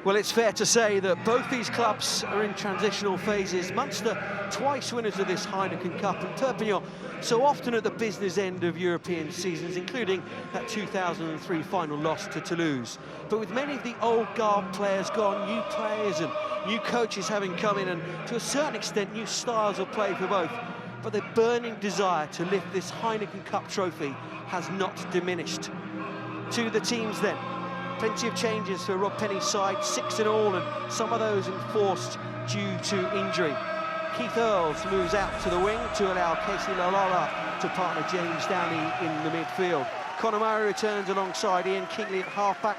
Well, it's fair to say that both these clubs are in transitional phases. Munster, twice winners of this Heineken Cup, and Perpignan, so often at the business end of European seasons, including that 2003 final loss to Toulouse. But with many of the old guard players gone, new players and new coaches having come in, and to a certain extent, new styles of play for both. But the burning desire to lift this Heineken Cup trophy has not diminished. To the teams then. Plenty of changes for Rob Penny's side, 6 in all, and some of those enforced due to injury. Keith Earls moves out to the wing to allow Casey Lalala to partner James Downey in the midfield. Conor Murray returns alongside Ian Kingley at halfback.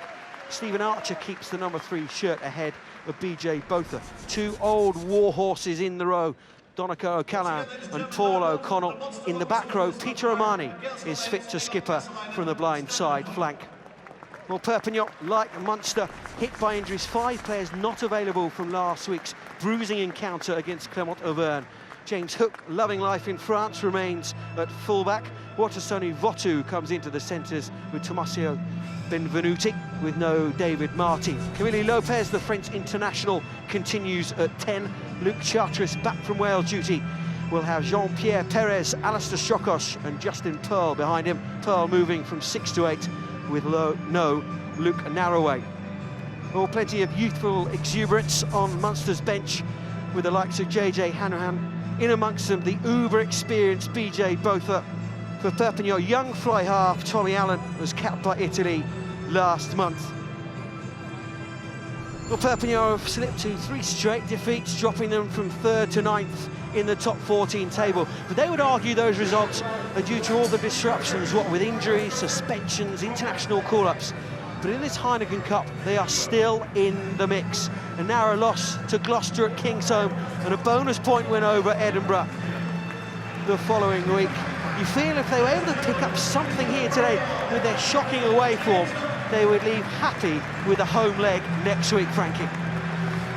Stephen Archer keeps the number 3 shirt ahead of BJ Botha. Two old war horses in the row, Donica O'Callaghan and Paul O'Connell. In the back row, Peter Omani is fit to skipper from the blind side flank. Well, Perpignan, like Munster, hit by injuries. 5 players not available from last week's bruising encounter against Clermont Auvergne. James Hook, loving life in France, remains at fullback. Watasoni Votu comes into the centres with Tomasio Benvenuti, with no David Marty. Camille Lopez, the French international, continues at 10. Luke Charteris, back from Wales duty, will have Jean-Pierre Perez, Alistair Shokosh and Justin Pearl behind him. Pearl moving from 6 to 8. With no Luke Narroway. Well, plenty of youthful exuberance on Munster's bench, with the likes of JJ Hanrahan. In amongst them, the uber-experienced BJ Botha. For Perpignan, young fly half Tommy Allen was capped by Italy last month. Well, Perpignan have slipped to 3 straight defeats, dropping them from 3rd to 9th in the top 14 table. But they would argue those results are due to all the disruptions, what with injuries, suspensions, international call-ups. But in this Heineken Cup, they are still in the mix. A narrow loss to Gloucester at Kingsholm and a bonus point win over Edinburgh the following week. You feel if they were able to pick up something here today with their shocking away form, they would leave happy with a home leg next week, Frankie.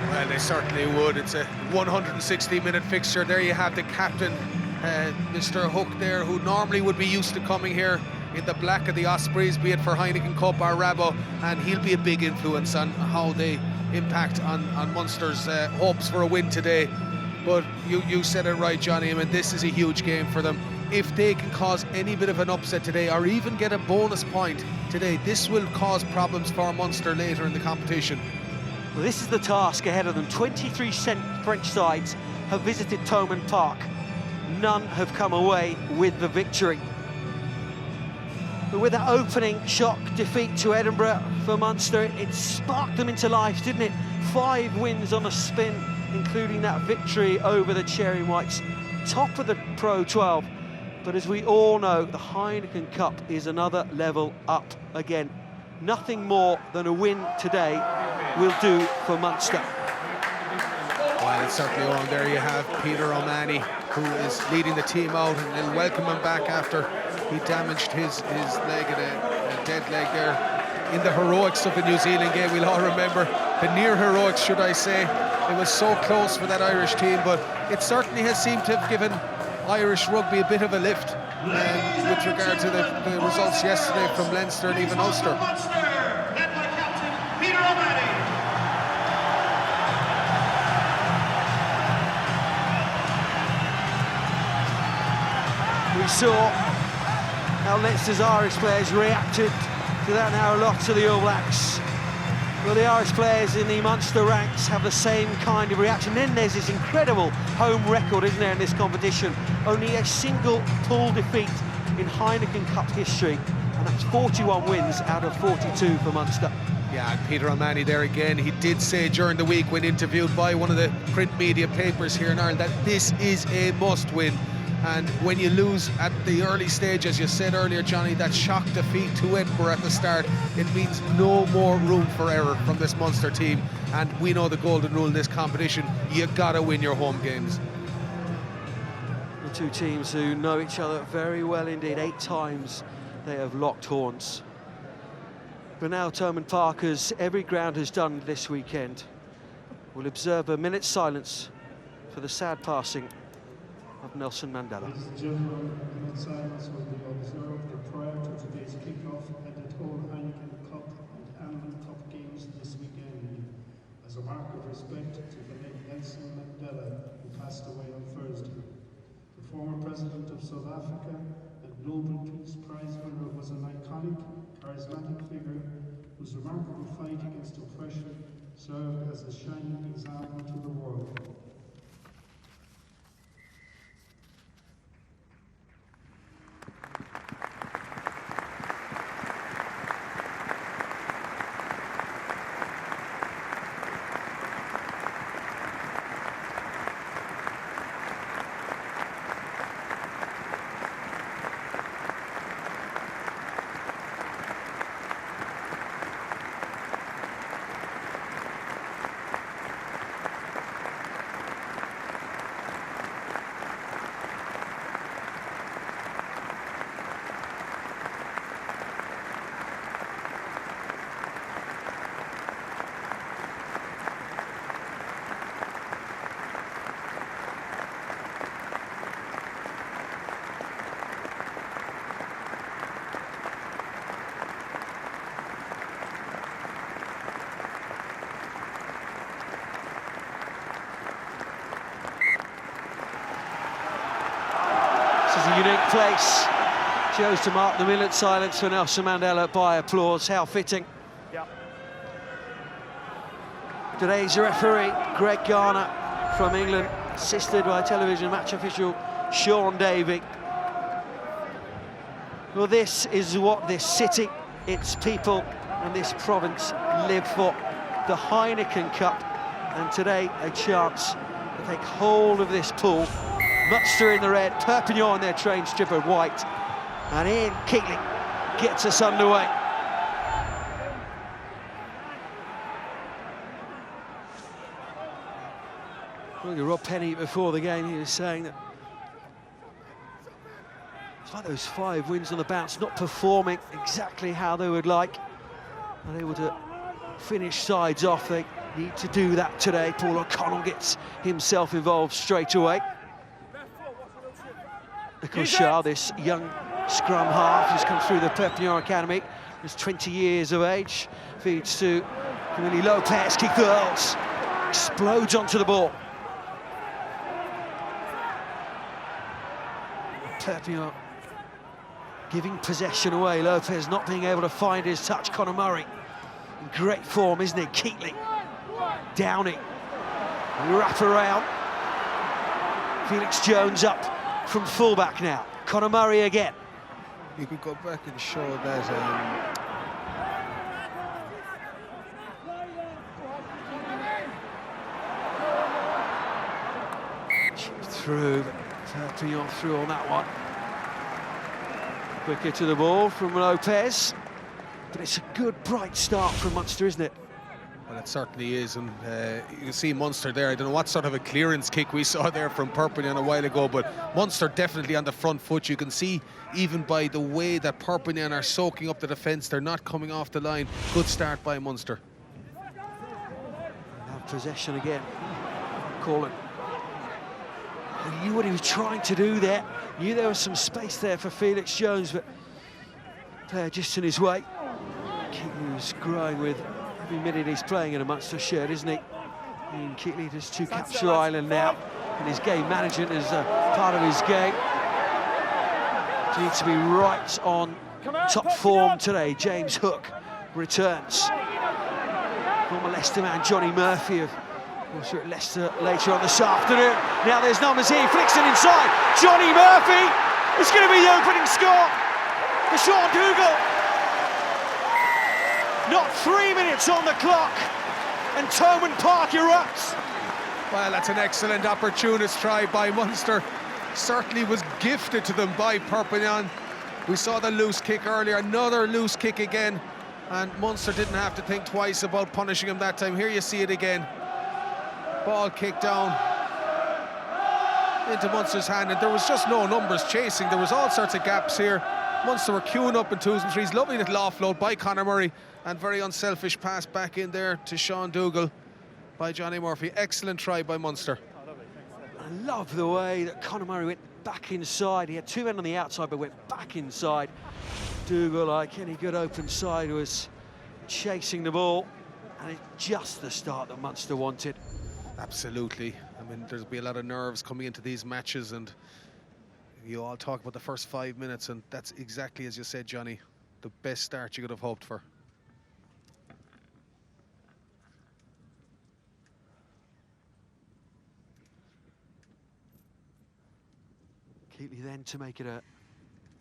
Well, they certainly would. It's a 160-minute fixture. There you have the captain, Mr. Hook there, who normally would be used to coming here in the black of the Ospreys, be it for Heineken Cup or Rabo, and he'll be a big influence on how they impact on Munster's hopes for a win today. But you said it right, Johnny. I mean, this is a huge game for them. If they can cause any bit of an upset today, or even get a bonus point today, this will cause problems for Munster later in the competition. Well, this is the task ahead of them. 23 French sides have visited Thomond Park. None have come away with the victory. But with that opening shock defeat to Edinburgh for Munster, it sparked them into life, didn't it? 5 wins on a spin, including that victory over the Cherry Whites, top of the Pro 12. But as we all know, the Heineken Cup is another level up again. Nothing more than a win today will do for Munster. Well, it's certainly on. There you have Peter O'Mahony, who is leading the team out, and they'll welcome him back after he damaged his leg, a dead leg there. In the heroics of the New Zealand game, we'll all remember the near heroics, should I say. It was so close for that Irish team, but it certainly has seemed to have given Irish rugby a bit of a lift with regard to the results yesterday from Leinster and even Ulster. Led by captain Peter O'Mahony. We saw how Leinster's Irish players reacted to that narrow loss to the All Blacks. Well, the Irish players in the Munster ranks have the same kind of reaction. Then there's this incredible home record, isn't there, in this competition? Only a single pool defeat in Heineken Cup history, and that's 41 wins out of 42 for Munster. Yeah, and Peter O'Mahony there again. He did say during the week, when interviewed by one of the print media papers here in Ireland, that this is a must-win. And when you lose at the early stage, as you said earlier, Johnny, that shock defeat to Edinburgh at the start, it means no more room for error from this Munster team. And we know the golden rule in this competition: you gotta win your home games. The two teams who know each other very well indeed. 8 times they have locked horns. But now Thomond Park, as every ground has done this weekend, will observe a minute's silence for the sad passing of Nelson Mandela. Ladies and gentlemen, a minute's silence will be observed prior to today's kick-off at the whole Heineken Cup and Heineken Cup games this weekend. mark of respect to the late Nelson Mandela, who passed away on Thursday. The former president of South Africa and Nobel Peace Prize winner was an iconic, charismatic figure whose remarkable fight against oppression served as a shining example to the world. This is a unique place. Chose to mark the minute silence for Nelson Mandela by applause. How fitting. Yeah. Today's referee, Greg Garner from England, assisted by television match official Sean Davey. Well, this is what this city, its people and this province live for. The Heineken Cup, and today a chance to take hold of this pool. Munster in the red, Perpignan in their train strip of white, and Ian Keatley gets us underway. Look at Rob Penny before the game. He was saying that it's like those 5 wins on the bounce, not performing exactly how they would like, unable to finish sides off. They need to do that today. Paul O'Connell gets himself involved straight away. Nicholas Shaw, this young scrum half, who's come through the Perpignan Academy, is 20 years of age, feeds to Camille Lopez, Keith Earls, explodes onto the ball. Perpignan giving possession away, Lopez not being able to find his touch. Conor Murray in great form, isn't he? Keatley, Downey, wrap around. Felix Jones up from fullback now. Conor Murray again. You could go back and show that Chipped through, Perpignan through on that one. Quicker to the ball from Lopez. But it's a good, bright start from Munster, isn't it? Well, it certainly is, and you can see Munster there. I don't know what sort of a clearance kick we saw there from Perpignan a while ago, but Munster definitely on the front foot. You can see even by the way that Perpignan are soaking up the defence, they're not coming off the line. Good start by Munster. Now possession again. Colin. He knew what he was trying to do there. Knew there was some space there for Felix Jones, but player just in his way. Keatley was growing with every minute he's playing in a Munster shirt, isn't he? And Keatley does 2 caps for Ireland now, and his game management is part of his game. He needs to be right on top form today. James Hook returns. Former Leicester man Johnny Murphy of also at Leicester later on this afternoon. Now there's numbers here, flicks it inside. Johnny Murphy is going to be the opening score for Sean Dougal. Not 3 minutes on the clock, and Thomond Park erupts. Well, that's an excellent opportunist try by Munster. Certainly was gifted to them by Perpignan. We saw the loose kick earlier, another loose kick again, and Munster didn't have to think twice about punishing him that time. Here you see it again. Ball kicked down into Munster's hand, and there was just no numbers chasing. There was all sorts of gaps here. Munster were queuing up in 2s and 3s. Lovely little offload by Conor Murray, and very unselfish pass back in there to Sean Dougal by Johnny Murphy. Excellent try by Munster. I love the way that Conor Murray went back inside. He had 2 men on the outside, but went back inside. Dougal, like any good open side, was chasing the ball And it's just the start that Munster wanted. Absolutely. I mean, there'll be a lot of nerves coming into these matches, and you all talk about the first 5 minutes, and that's exactly as you said, Johnny, the best start you could have hoped for. Keatley then to make it a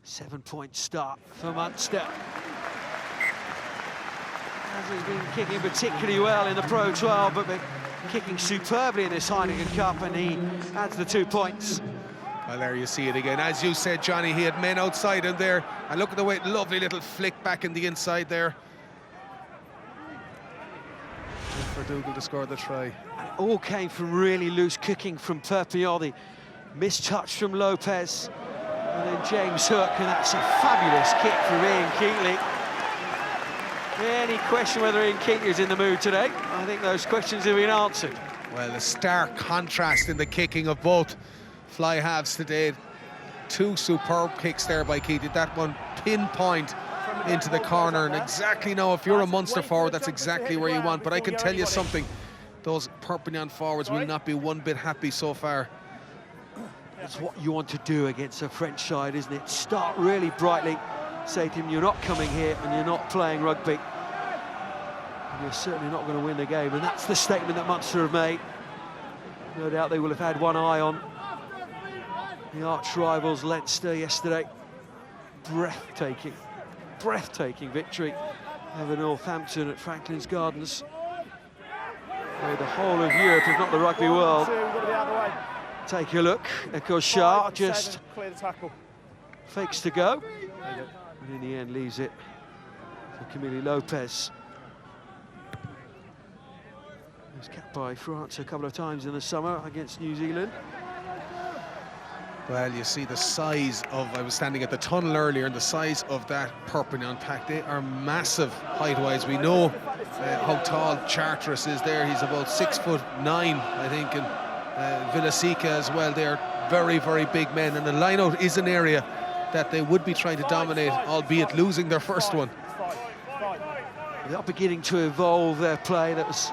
7-point start for Munster. Hasn't been kicking particularly well in the Pro 12, but been kicking superbly in this Heineken Cup, and he adds the 2 points. Well, there you see it again. As you said, Johnny, he had men outside him there, and look at the way, lovely little flick back in the inside there. For Dougal to score the try. And it all came from really loose kicking from Perpignan, the mistouch from Lopez, and then James Hook, and that's a fabulous kick from Ian Keatley. Any question whether Ian Keatley is in the mood today? I think those questions have been answered. Well, a stark contrast in the kicking of both fly halves today. 2 superb kicks there by Keatley. That one pinpoint into the corner, and exactly now, if you're a Munster forward, that's exactly where you want. But I can tell you something, those Perpignan forwards will not be one bit happy so far. That's what you want to do against a French side, isn't it? Start really brightly, say to him, you're not coming here and you're not playing rugby. And you're certainly not going to win the game, and that's the statement that Munster have made. No doubt they will have had one eye on the arch rivals Leinster yesterday. Breathtaking victory over Northampton at Franklin's Gardens. Where the whole of Europe, if not the rugby world, take a look. Echo Shah just fakes to go, and in the end leaves it for Camille Lopez. He was capped by France a couple of times in the summer against New Zealand. Well, you see the size of, I was standing at the tunnel earlier, and the size of that Perpignan pack, they are massive height-wise. We know how tall Charteris is there. He's about 6'9", I think, and Villasica as well. They're very, very big men, and the line-out is an area that they would be trying to dominate, albeit losing their first one. They are beginning to evolve their play. That was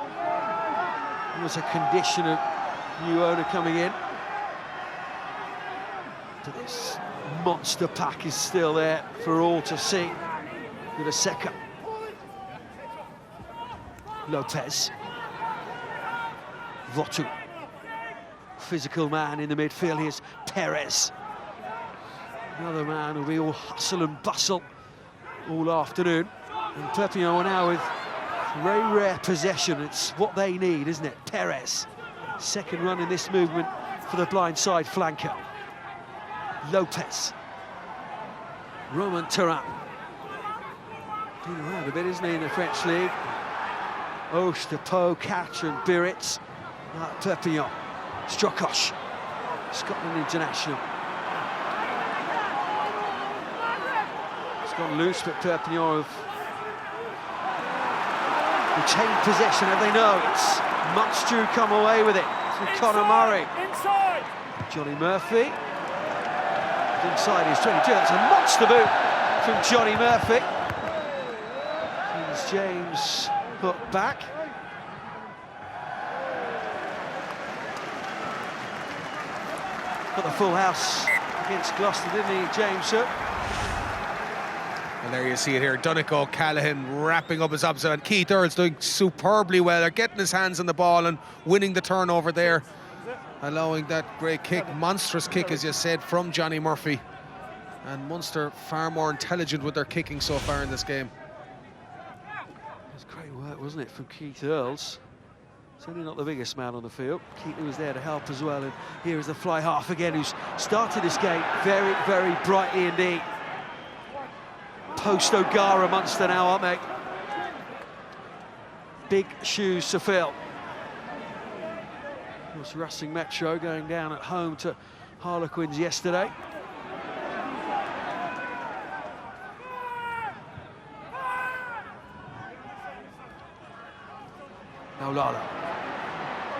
a condition of new owner coming in. But this monster pack is still there for all to see. With a second. Lopez. Votu. Physical man in the midfield. Here's Perez. Another man who'll be all hustle and bustle all afternoon. And Perpignan now with very rare possession. It's what they need, isn't it? Perez. Second run in this movement for the blindside flanker. Lopez. Roman Turan. Been around a bit, isn't he, in the French league? Osterpo, Catch and Biritz. Perpignan. Strokosh. Scotland international. It's gone loose, but Perpignan have retained possession, and they know it's Munster who come away with it. From Conor Murray. Inside. Johnny Murphy. Inside his 22, that's a monster boot from Johnny Murphy. Here's James Hook back. Got the full house against Gloucester, didn't he, James Hook? And there you see it here, Donegal Callaghan wrapping up his opposite, and Keith Earls doing superbly well. They're getting his hands on the ball and winning the turnover there, allowing that great kick, monstrous kick, as you said, from Johnny Murphy. And Munster far more intelligent with their kicking so far in this game. It was great work, wasn't it, from Keith Earls? Certainly not the biggest man on the field. Keatley was there to help as well. And here is the fly half again, who's started this game very, very brightly indeed. Post O'Gara Munster now, aren't they? Big shoes to fill. Of course, Racing Metro going down at home to Harlequins yesterday. Now Lala.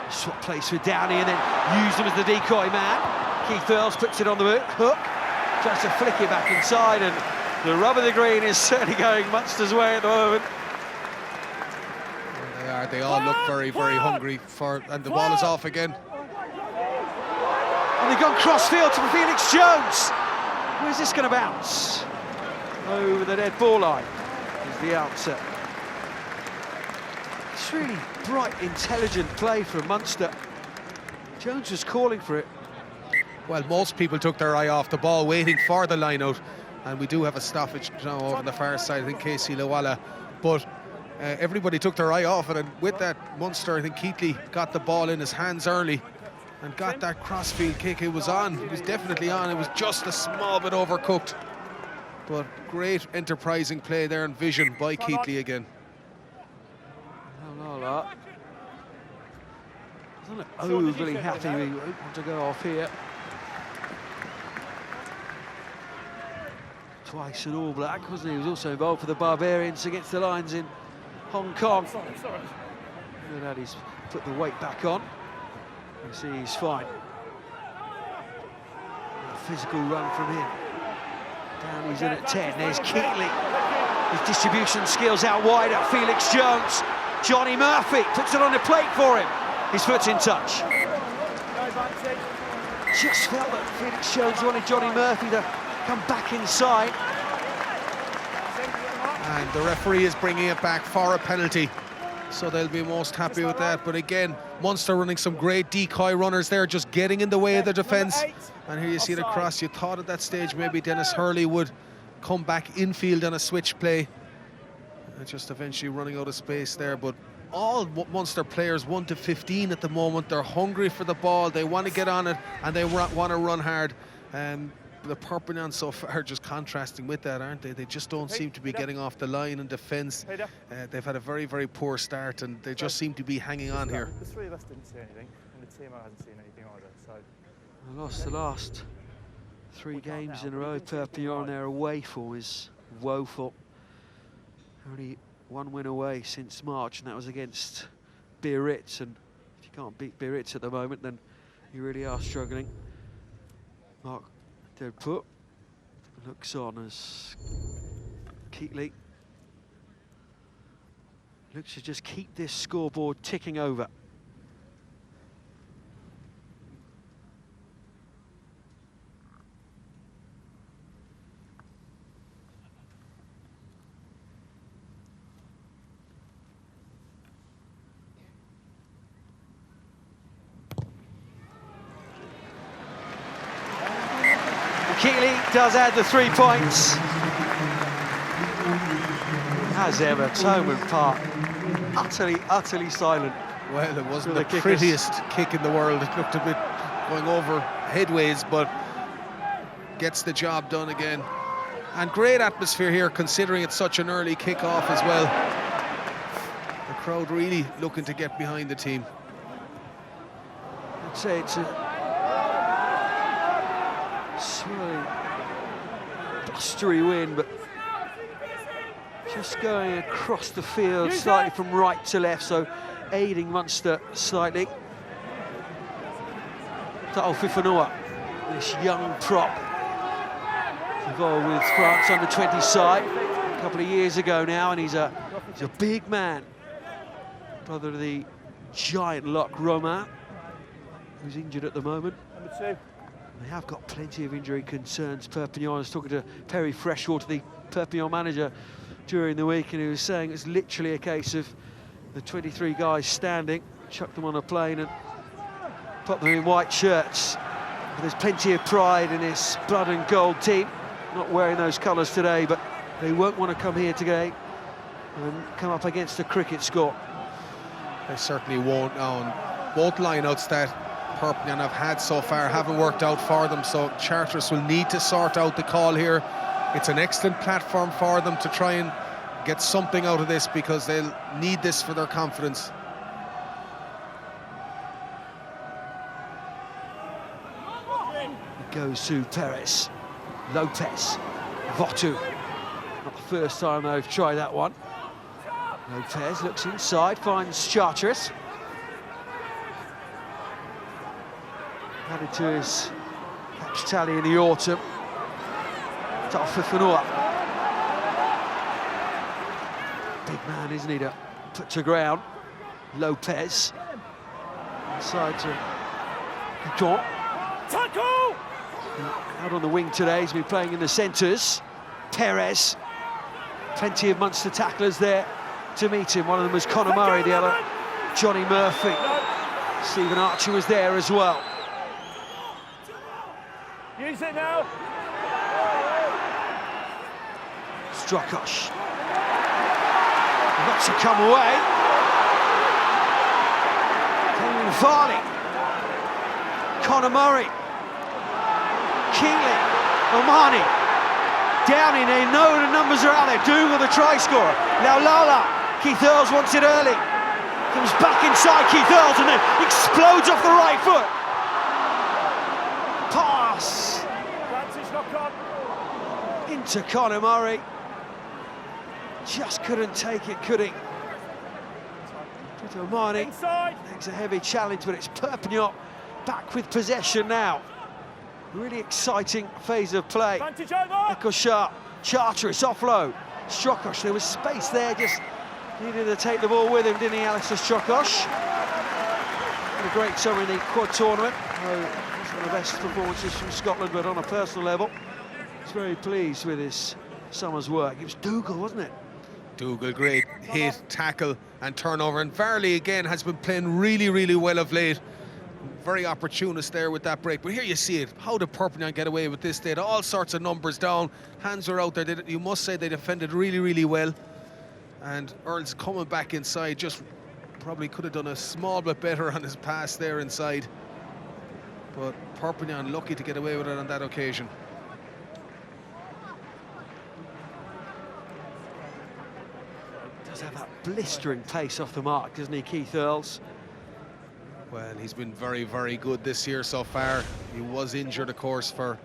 Swap place with Downey and then used him as the decoy man. Keith Earls puts it on the hook. Tries to flick it back inside, and the rub of the green is certainly going Munster's way at the moment. They all look very, very hungry and the ball is off again. And they've gone cross-field to Felix Jones. Where's this going to bounce? Over the dead ball line is the answer. It's really bright, intelligent play from Munster. Jones was calling for it. Well, most people took their eye off the ball, waiting for the line-out. And we do have a stoppage now over on the far side, I think Casey Lawala. But everybody took their eye off it, and with that, Munster, I think Keatley got the ball in his hands early and got that crossfield kick. It was on, it was definitely on, it was just a small bit overcooked. But great enterprising play there and vision by Keatley again. Lawala doesn't look overly happy. We want to go off here. Twice an All Black, wasn't he? He was also involved for the Barbarians against the Lions in Hong Kong. Good lad, he's put the weight back on. You see he's fine. A physical run from him. Down he's in at 10, there's Keatley. His distribution skills out wide at Felix Jones. Johnny Murphy puts it on the plate for him. His foot's in touch. Just felt that Felix Jones wanted Johnny Murphy to come back inside. And the referee is bringing it back for a penalty, so they'll be most happy with that. But again, Munster running some great decoy runners there, just getting in the way of the defence. And here you see the cross. You thought at that stage maybe Dennis Hurley would come back infield on a switch play, and just eventually running out of space there. But all Munster players 1 to 15 at the moment, they're hungry for the ball, they want to get on it, and they want to run hard. The Perpignan so far just contrasting with that, aren't they? They just don't seem to be getting off the line in defence. They've had a very, very poor start, and they just seem to be hanging on here. The three of us didn't see anything, and the team hasn't seen anything either. So I lost the last 3 games in a row. Perpignan, their away form is woeful. Only 1 win away since March, and that was against Biarritz. And if you can't beat Biarritz at the moment, then you really are struggling. Mark dead put looks on as Keatley looks to just keep this scoreboard ticking over. Keatley does add the 3 points. As ever, Thomond Park utterly silent. Well, it wasn't the prettiest kick in the world. It looked a bit going over headways, but gets the job done again. And great atmosphere here, considering it's such an early kick-off as well. The crowd really looking to get behind the team. I'd say it's a swirling, blustery win, but just going across the field slightly from right to left, so aiding Munster slightly. Ta'o Fifanoa, this young prop, involved with France under-20 side a couple of years ago now, and he's a big man. Brother of the giant lock Romain, who's injured at the moment. number 2. They have got plenty of injury concerns, Perpignan. I was talking to Perry Freshwater, the Perpignan manager, during the week, and he was saying it's literally a case of the 23 guys standing, chuck them on a plane and put them in white shirts. But there's plenty of pride in this blood and gold team. Not wearing those colours today, but they won't want to come here today and come up against a cricket score. They certainly won't now. And both lineouts that Perpignan have had so far haven't worked out for them, so Charteris will need to sort out the call here. It's an excellent platform for them to try and get something out of this, because they'll need this for their confidence. It goes to Perez, Lopez, Votu. Not the first time they've tried that one. Lopez looks inside, finds Charteris. Added to his caps tally in the autumn. Ta'o Fifanoa. Big man, isn't he, to put to ground. Lopez. Inside to Couton. Tackle! Out on the wing today, he's been playing in the centres. Perez. Plenty of Munster tacklers there to meet him. One of them was Conor Murray, the other Johnny Murphy. Stephen Archer was there as well. Use it now. Strokosz. Got to come away. Varley. Conor Murray. Kingley. Omani. Downing, they know the numbers are out there. Dougal, the try scorer. Now Lala. Keith Earls wants it early. Comes back inside Keith Earls and then explodes off the right foot. Pass. Into Conor Murray. Just couldn't take it, could he? Omani makes a heavy challenge, but it's Perpignan back with possession now. Really exciting phase of play. Echo sharp. Charteris offload. Strokosz, there was space there, just needed to take the ball with him, didn't he, Alistair Strokosz? Had a great summer in the quad tournament. It's one of the best performances from Scotland, but on a personal level, he's very pleased with his summer's work. It was Dougal, wasn't it? Dougal, great hit, tackle and turnover, and Varley again has been playing really well of late. Very opportunist there with that break, but here you see it. How did Perpignan get away with this? They had all sorts of numbers down, hands were out there. You must say they defended really well, and Earls coming back inside, just probably could have done a small bit better on his pass there inside, but Perpignan lucky to get away with it on that occasion. Does have that blistering pace off the mark, doesn't he, Keith Earls? Well, he's been very good this year so far. He was injured, of course, for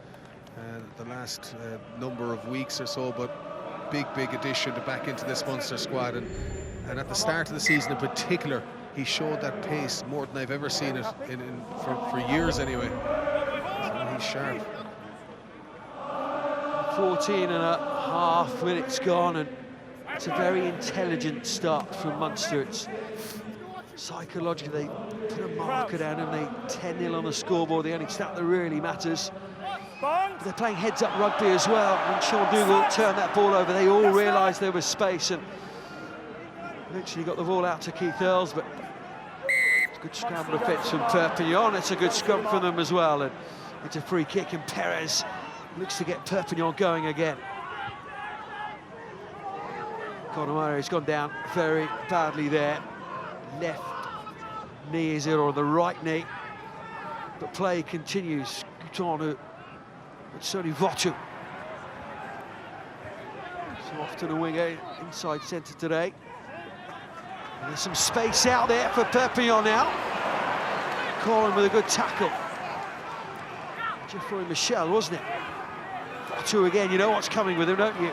the last number of weeks or so, but big addition to back into this Munster squad. And at the start of the season in particular, he showed that pace more than I've ever seen it for years anyway. So he's sharp. 14 and a half minutes gone, and it's a very intelligent start from Munster. It's psychologically, they put a marker down and they 10-0 on the scoreboard, the only stat that really matters. But they're playing heads-up rugby as well. When Sean Dougal turned that ball over, they all realised there was space and eventually got the ball out to Keith Earls, but it's a good scramble of fits from Perpignan. It's a good scrum for them as well, and it's a free kick, and Perez looks to get Perpignan going again. Conor Murray's gone down very badly there. Left knee, is it, or the right knee? But play continues. Couton, it's only Votu. So often a winger inside centre today. And there's some space out there for Perpignan now. Colin with a good tackle. Geoffroy Michel, wasn't it? Votu again, you know what's coming with him, don't you?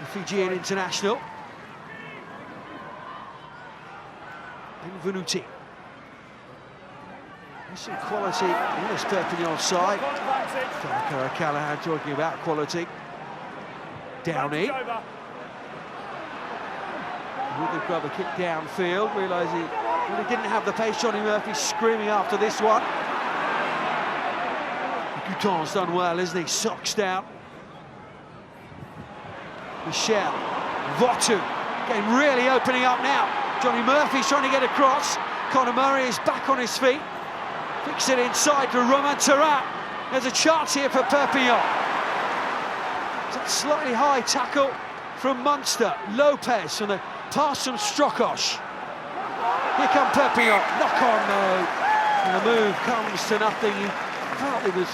The Fijian international. Venuti. There's some quality in this Perpignan side. Danico O'Callaghan talking about quality. Downey. With the grubber kick downfield, realising he really didn't have the pace. Johnny Murphy screaming after this one. Couton's done well, isn't he? Socks down. Michel. Votu. Game really opening up now. Johnny Murphy's trying to get across. Conor Murray is back on his feet. Fix it inside to Romain Tarat. There's a chance here for Perpignan. It's a slightly high tackle from Munster. Lopez from the pass from Strokosz. Here come Perpignan. Knock on though. And the move comes to nothing. He felt he was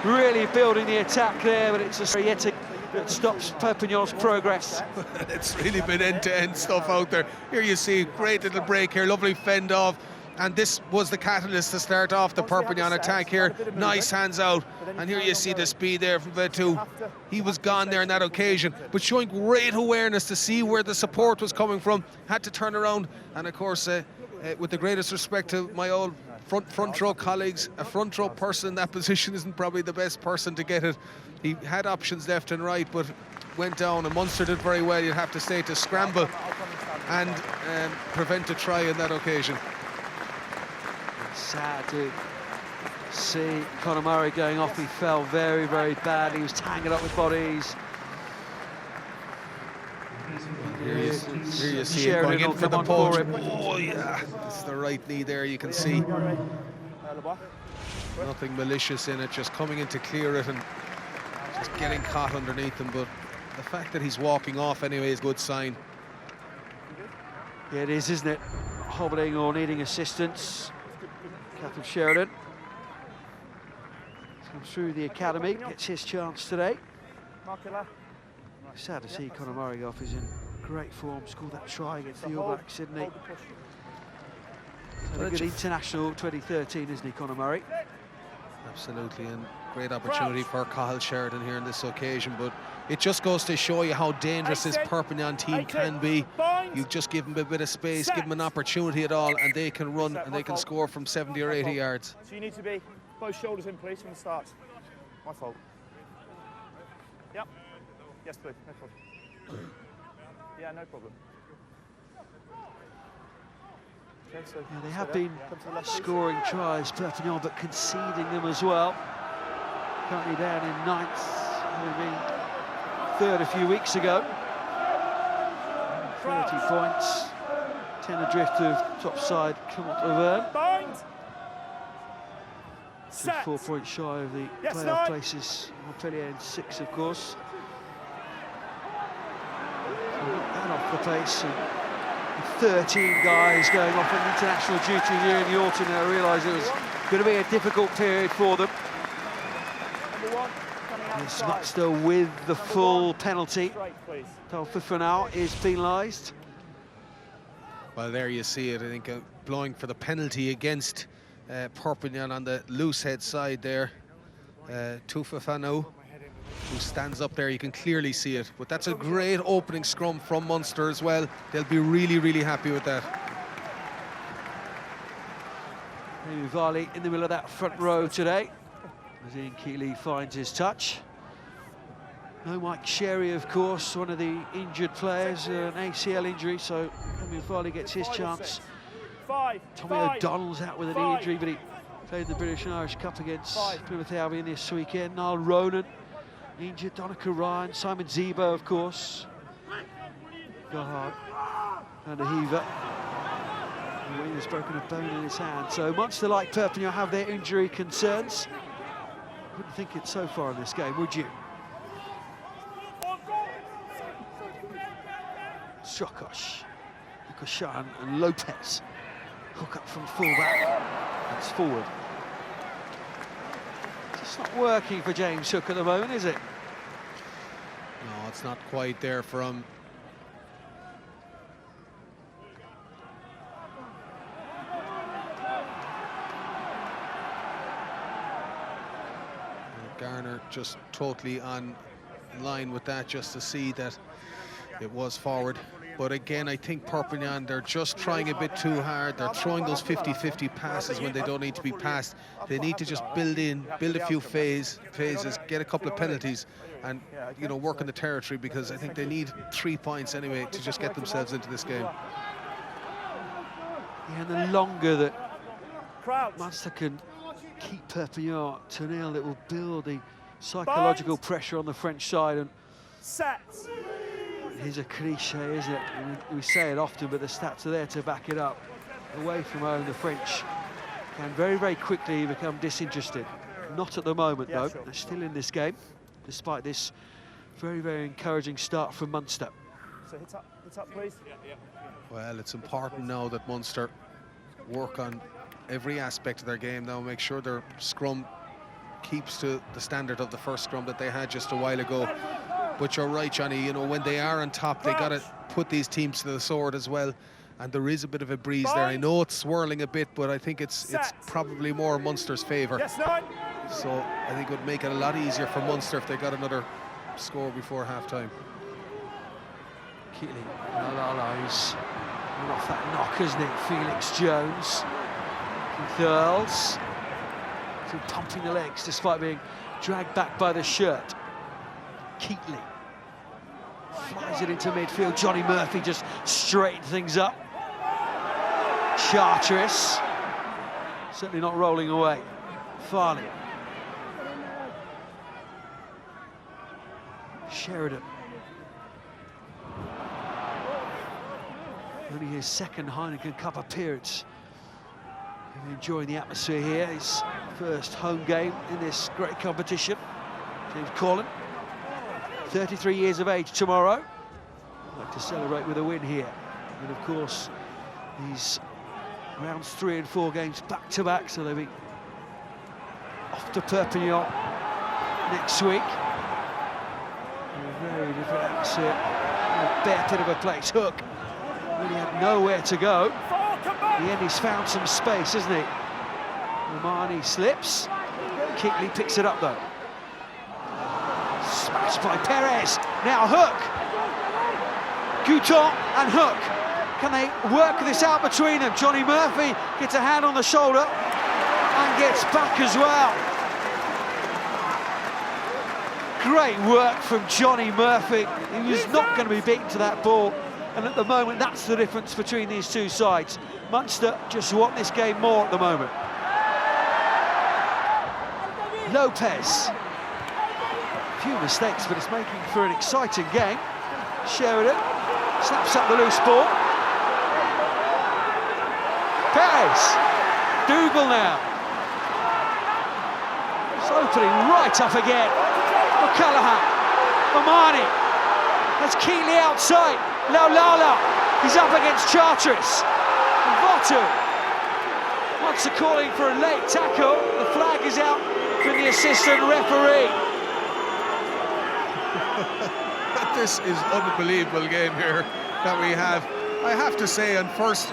really building the attack there, but it's a Sarietic that stops Perpignan's progress. It's really been end-to-end stuff out there. Here you see, great little break here, lovely fend off, and this was the catalyst to start off the Perpignan attack here. Nice hands out, and here you see the speed there from Vetu. He was gone there on that occasion, but showing great awareness to see where the support was coming from. Had to turn around, and of course, with the greatest respect to my old front row colleagues, a front row person in that position isn't probably the best person to get it. He had options left and right, but went down, and Munster did very well, you'd have to say, to scramble and prevent a try on that occasion. Sad to see Conor Murray going off. He fell very, very badly. He was tangled up with bodies. Here you see him going in for the punch. Oh yeah, it's the right knee there, you can see. Nothing malicious in it, just coming in to clear it and just getting caught underneath him. But the fact that he's walking off anyway is a good sign. Yeah, it is, isn't it? Hobbling or needing assistance. Catherine Sheridan comes through the academy, gets his chance today. Sad to see Conor Murray go off. He's in great form, scored that try against the All Blacks, didn't he? A good international 2013, isn't he, Conor Murray? Absolutely, and great opportunity for Cathal Sheridan here on this occasion, but it just goes to show you how dangerous this Perpignan team can be. You just give them a bit of space, give them an opportunity at all, and they can run and they can score from 70 or 80 yards. So you need to be both shoulders in, please, from the start. My fault. Yep. Yes, please. No problem. Yeah, no problem. Okay, so yeah, they have been scoring tries, Perpignan, but conceding them as well. Currently down in 9th, having been 3rd a few weeks ago. 30 points, 10 adrift of top side Clermont-Auvergne. Just 4 points shy of the playoff places. Montpellier in 6th, of course. So that off the pace. And 13 guys going off on international duty here in the autumn. I realised it was going to be a difficult period for them. Yes, Munster with the full penalty. Fifenau is penalised. Well, there you see it. I think blowing for the penalty against Perpignan on the loose head side there. Fifenau, who stands up there, you can clearly see it. But that's a great opening scrum from Munster as well. They'll be really, really happy with that. Varley in the middle of that front row today, as Ian Keeley finds his touch. No Mike Sherry, of course, one of the injured players, an ACL injury, so Varley gets his chance. Tommy O'Donnell's out with a knee injury, but he played the British and Irish Cup against Plymouth Albion this weekend. Niall Ronan injured, Donica Ryan, Simon Zebo, of course. Gerhard and a heaver. Wayne has broken a bone in his hand. So Munster, like Perpignan, have their injury concerns. Wouldn't think it so far in this game, would you? Shokosh, Koshan and Lopez hook up from fullback. That's forward. It's not working for James Hook at the moment, is it? No, it's not quite there for him. Garner just totally on line with that, just to see that it was forward. But again, I think Perpignan, they're just trying a bit too hard. They're throwing those 50-50 passes when they don't need to be passed. They need to just build a few phases, get a couple of penalties, and you know, work in the territory, because I think they need 3 points anyway to just get themselves into this game. Yeah, and the longer that Munster can keep Perpignan to nil, it will build the psychological pressure on the French side. And here's a cliche, isn't it? We say it often, but the stats are there to back it up. Away from home, the French can very, very quickly become disinterested. Not at the moment, though. Sure. They're still in this game, despite this very, very encouraging start from Munster. So hit up, please. Well, it's important now that Munster work on every aspect of their game now, make sure their scrum keeps to the standard of the first scrum that they had just a while ago. But you're right, Johnny, you know, when they are on top, they got to put these teams to the sword as well. And there is a bit of a breeze there. I know it's swirling a bit, but I think it's probably more Munster's favour. So I think it would make it a lot easier for Munster if they got another score before half-time. Keeley, he's off that knock, isn't it? Felix Jones. Keith Earls. Still pumping the legs despite being dragged back by the shirt. Keatley. Flies it into midfield. Johnny Murphy just straightened things up. Charteris. Certainly not rolling away. Farley. Sheridan. Only his second Heineken Cup appearance. Enjoying the atmosphere here. His first home game in this great competition. James Corlin, 33 years of age tomorrow. Like to celebrate with a win here. And of course, these rounds 3 and 4 games back to back, so they'll be off to Perpignan next week. A very different atmosphere. A bare bit of a place. Hook really had nowhere to go. In the end, he's found some space, hasn't he? Romani slips. Kickley picks it up though. Smashed by Perez. Now Hook. Gouton and Hook. Can they work this out between them? Johnny Murphy gets a hand on the shoulder and gets back as well. Great work from Johnny Murphy. He was not going to be beaten to that ball. And at the moment, that's the difference between these two sides. Munster just want this game more at the moment. Lopez. A few mistakes, but it's making for an exciting game. Sheridan snaps up the loose ball. Perez. Dougal now. It's opening right up again. O'Callaghan. Romani has Keeley outside. Laulala. He's up against Charteris. Votu. Munster calling for a late tackle. The flag is out from the assistant referee. This is unbelievable game here that we have. I have to say, on first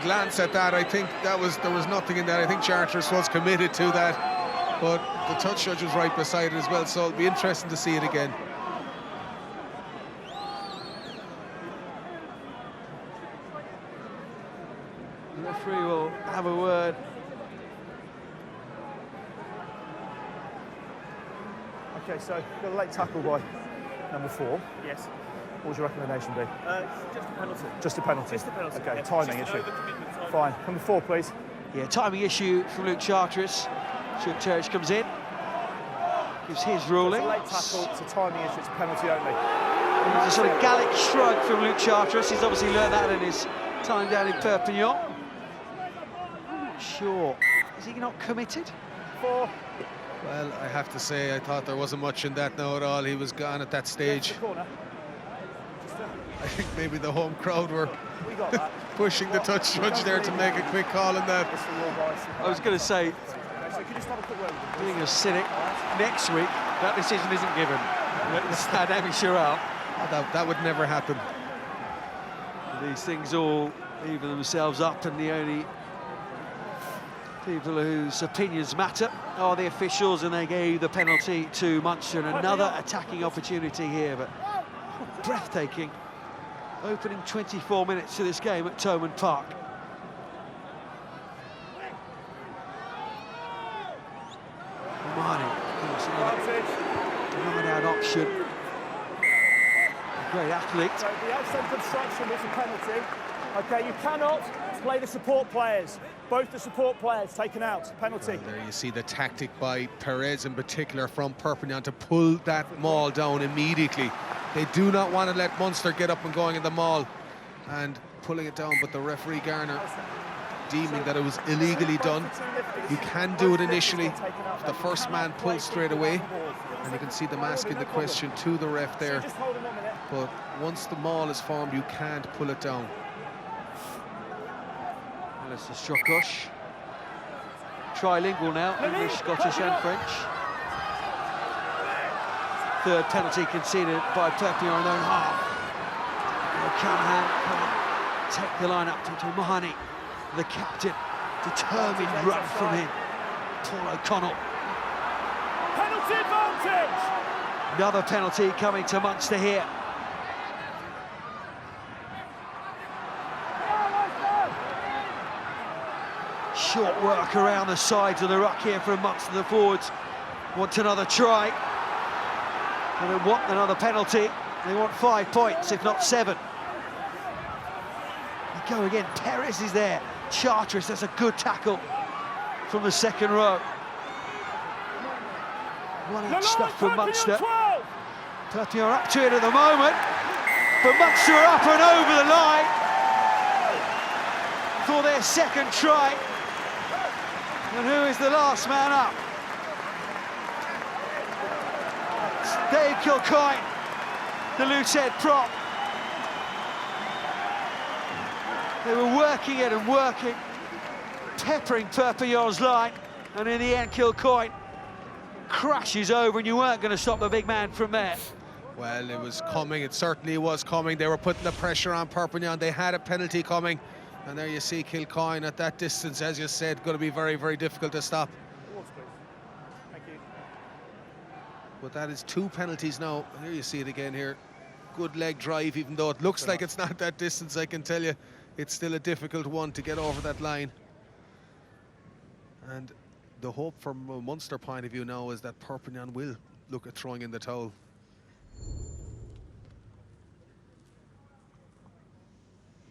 glance at that, I think there was nothing in that. I think Charteris was committed to that, but the touch judge was right beside it as well, so it'll be interesting to see it again. The referee will have a word. Okay, so got a late tackle by number 4. Yes. What would your recommendation be? Just a penalty. Just a penalty? Just a penalty. Okay, Yeah, timing just issue. overcommitment. Fine. Number 4, please. Yeah, timing issue from Luke Charteris. Stuart Terrish comes in, gives his ruling. It's a late tackle, it's a timing issue, it's a penalty only. There's a sort of Gallic shrug from Luke Charteris. He's obviously learned that in his time down in Perpignan. I'm not sure. Is he not committed? 4. Well, I have to say, I thought there wasn't much in that now at all. He was gone at that stage. Corner. I think maybe the home crowd were We got that. pushing the touch judge there to make a quick call on that. I was going to say, So can you just have a quick word with them? being a cynic, next week that decision isn't given. Let the Stade Amichirel. That would never happen. These things all even themselves up, and the only people whose opinions matter are the officials, and they gave the penalty to Munster. And another attacking opportunity here, but breathtaking. Opening 24 minutes to this game at Thomond Park. Romani, of course, another line-out option. A great athlete. So the outside obstruction is a penalty. Okay, you cannot play the support players. Both the support players taken out. Penalty. Well, there you see the tactic by Perez in particular from Perpignan to pull that maul down immediately. They do not want to let Munster get up and going in the maul and pulling it down, but the referee Garner deeming that it was illegally done. You can do it initially if the first man pulls straight away, and you can see them asking the question to the ref there. But once the maul is formed, you can't pull it down. Alistair Strokosh. Trilingual now, English, Scottish and French. Third penalty conceded by Perpignan in their own half. O'Callaghan can't take the line up to Mahoney, the captain. Determined run from him. Paul O'Connell. Penalty advantage! Another penalty coming to Munster here. Short work around the sides of the ruck here from Munster. The forwards want another try. And they want another penalty. They want 5 points, if not 7. They go again. Perez is there. Charteris, that's a good tackle from the second row. One-out stuff from Munster. Perpignan are up to it at the moment, but Munster are up and over the line for their second try. And who is the last man up? It's Dave Kilcoyne, the loose head prop. They were working it and working, peppering Perpignan's line, and in the end Kilcoyne crashes over, and you weren't going to stop the big man from there. Well, it was coming, it certainly was coming. They were putting the pressure on Perpignan. They had a penalty coming, and there you see Kilcoyne at that distance, as you said, going to be very, very difficult to stop. Thank you. But that is 2 penalties now. Here you see it again here. Good leg drive, even though it looks like it's not that distance, I can tell you. It's still a difficult one to get over that line. And the hope from a Munster point of view now is that Perpignan will look at throwing in the towel.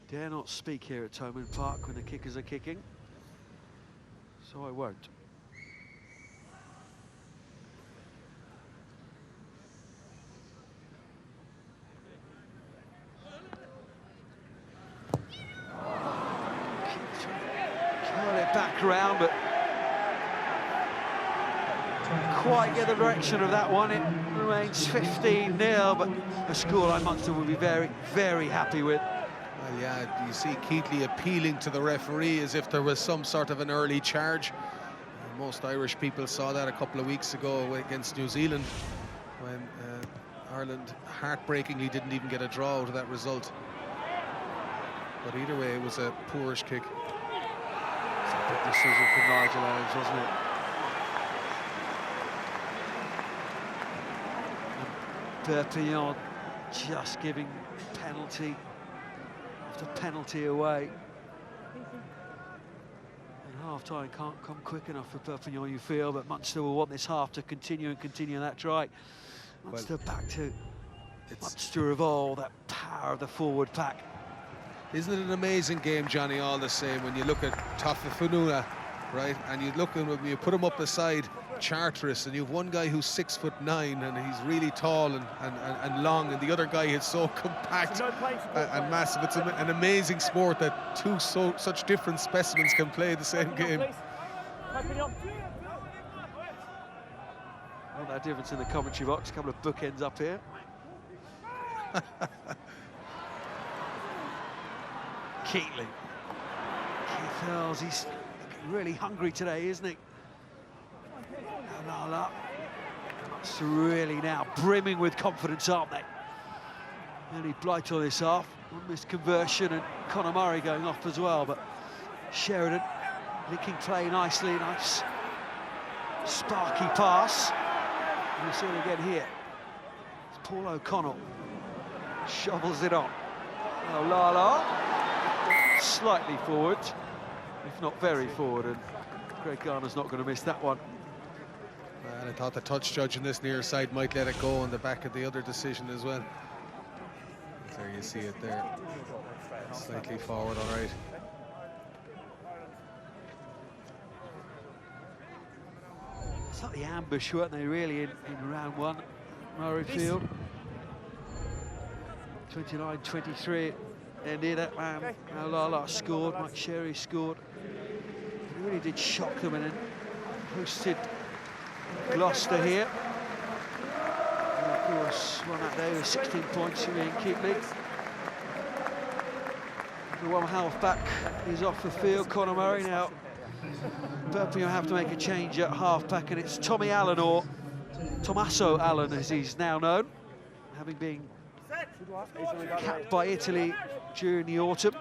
Dare not speak here at Thomond Park when the kickers are kicking, so I won't. Curl it back round, but quite get the direction of that one. It remains 15-0, but a scoreline Munster will be very, very happy with. Well, yeah, you see Keatley appealing to the referee as if there was some sort of an early charge. Most Irish people saw that a couple of weeks ago against New Zealand, when Ireland heartbreakingly didn't even get a draw out of that result. But either way, it was a poorish kick. It's a big decision for Nigel Owens, wasn't it? Perpignan just giving penalty after penalty away. And half-time can't come quick enough for Perpignan, you feel, but Munster will want this half to continue that try. Munster back to Munster of all, that power of the forward pack. Isn't it an amazing game, Johnny, all the same, when you look at Tafafununa, right, and you look at him, you put him up beside Charteris, and you have one guy who's 6'9" and he's really tall and long, and the other guy is so compact and massive. It's an amazing sport that two such different specimens can play the same game. Not that difference in the commentary box, a couple of bookends up here. Keatley. Keith Earls, he's really hungry today, isn't he? It's really now brimming with confidence, aren't they? Nearly blight all this half. One missed conversion, and Conor Murray going off as well, but Sheridan linking play nicely, nice sparky pass. And you see it again here. It's Paul O'Connell. Shovels it on. Oh, Lala. Slightly forward, if not very forward, and Greg Garner's not going to miss that one. And I thought the touch judge on this near side might let it go on the back of the other decision as well. There you see it there. Slightly forward, all right. It's like the ambush, weren't they, really, in round one, Murrayfield. 29-23 ended that man. Lala scored, Mike Sherry scored. He really did shock them, and then hosted Gloucester here. And of course, won that day with 16 points for Ian Keatley. The one half-back is off the field, Conor Murray. Now, Perpignan have to make a change at half-back, and it's Tommy Allen, or Tommaso Allen as he's now known, having been capped by Italy during the autumn.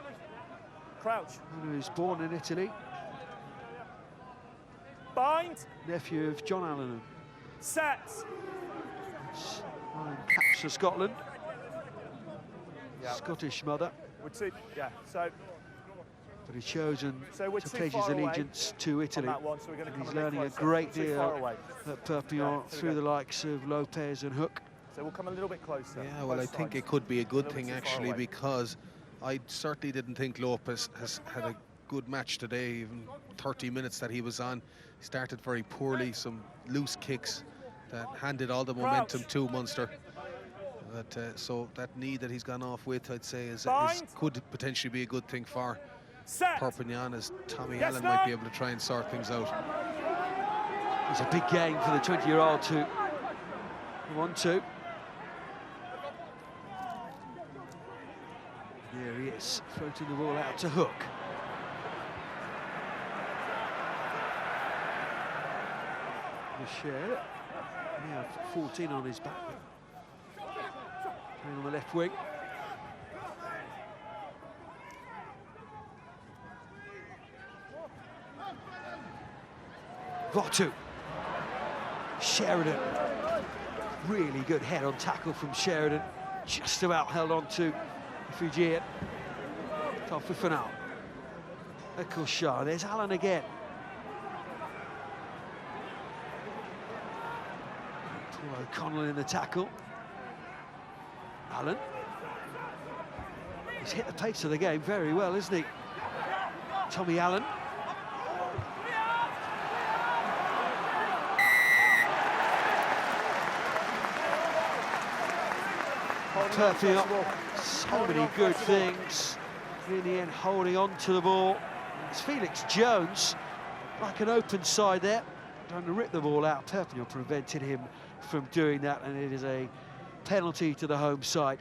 Crouch. He was born in Italy. Bind. Nephew of John Allen. Sets. Caps for Scotland. Yeah. Scottish mother. Yeah, so. But he's chosen to pledge his allegiance to Italy. So and he's learning a great deal at Perpignan through the likes of Lopez and Hook. So we'll come a little bit closer. Yeah, well, I think it could be a good thing actually, because I certainly didn't think Lopez has had a good match today. Even 30 minutes that he was on, he started very poorly, some loose kicks that handed all the momentum to Munster. But so that knee that he's gone off with, I'd say, could potentially be a good thing for Perpignan, as Tommy Allen might be able to try and sort things out. It's a big game for the 20-year-old to 1-2. There he is, floating the ball out to Hook. Michel, now 14 on his back. Playing on the left wing. Votu. Sheridan. Really good head-on tackle from Sheridan. Just about held on to Fijian. Top for Fanal. Ekosha. There's Allen again. Paul O'Connell in the tackle. Allen. He's hit the pace of the game very well, isn't he? Tommy Allen. Perpignan, so many good things. In the end, holding on to the ball. It's Felix Jones, like an open side there, trying to rip the ball out. Perpignan prevented him from doing that, and it is a penalty to the home side.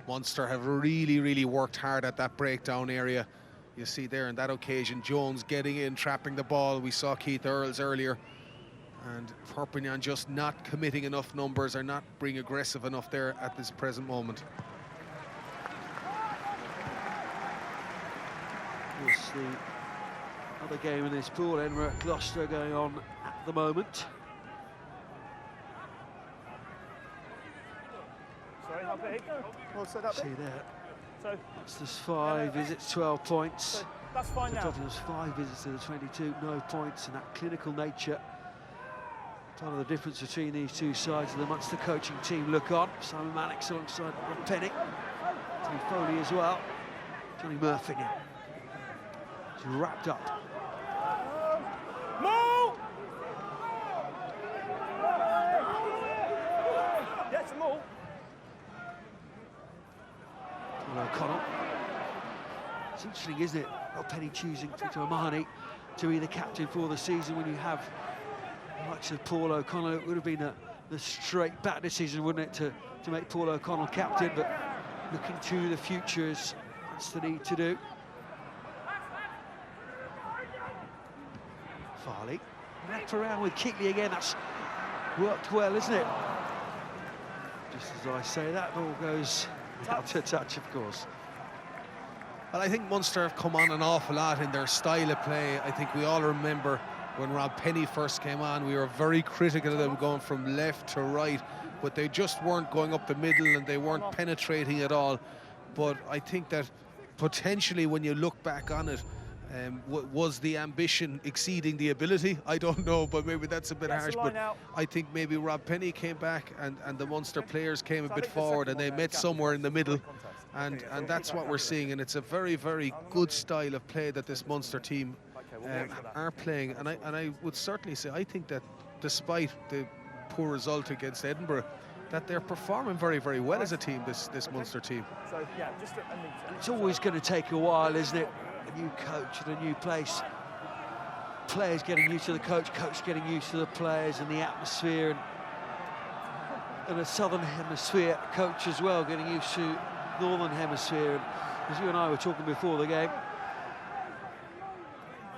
Munster have really worked hard at that breakdown area. You see there on that occasion, Jones getting in, trapping the ball. We saw Keith Earls earlier. And Perpignan just not committing enough numbers, or not being aggressive enough there at this present moment. Yes, the other game in this pool, Edinburgh Gloucester, going on at the moment. Sorry, how big? Well, so that See big? there. So That's 5 visits, 12 points. So that's fine now. Tottenham's 5 visits to the 22, no points, and that clinical nature. Part of the difference between these two sides of the Munster coaching team look on. Simon Mannix alongside Rob Pennick. Tony Foley as well. Johnny Murphy now. He's wrapped up. Move! Get some more. O'Connell. It's interesting, isn't it? Rob Penny choosing Peter O'Mahony to be the captain for the season when you have the likes of Paul O'Connell. It would have been the straight back decision, wouldn't it, to make Paul O'Connell captain, but looking to the future is that's the need to do. Farley, wrap around with Kickley again, that's worked well, isn't it? Just as I say that, ball goes out to touch, of course. Well, I think Munster have come on an awful lot in their style of play. I think we all remember when Rob Penny first came on, we were very critical of them going from left to right, but they just weren't going up the middle and they weren't penetrating at all. But I think that potentially when you look back on it, was the ambition exceeding the ability? I don't know, but maybe that's a bit harsh. But I think maybe Rob Penny came back and the Munster players came a bit forward and they met somewhere in the middle. And that's what we're seeing, and it's a very good style of play that this Munster team are playing. And I would certainly say, I think that despite the poor result against Edinburgh, that they're performing very well as a team, this Munster team. So, yeah, just it's always going to take a while, isn't it? A new coach and a new place. Players getting used to the coach, coach getting used to the players and the atmosphere, and a Southern Hemisphere coach as well, getting used to Northern Hemisphere. And as you and I were talking before the game,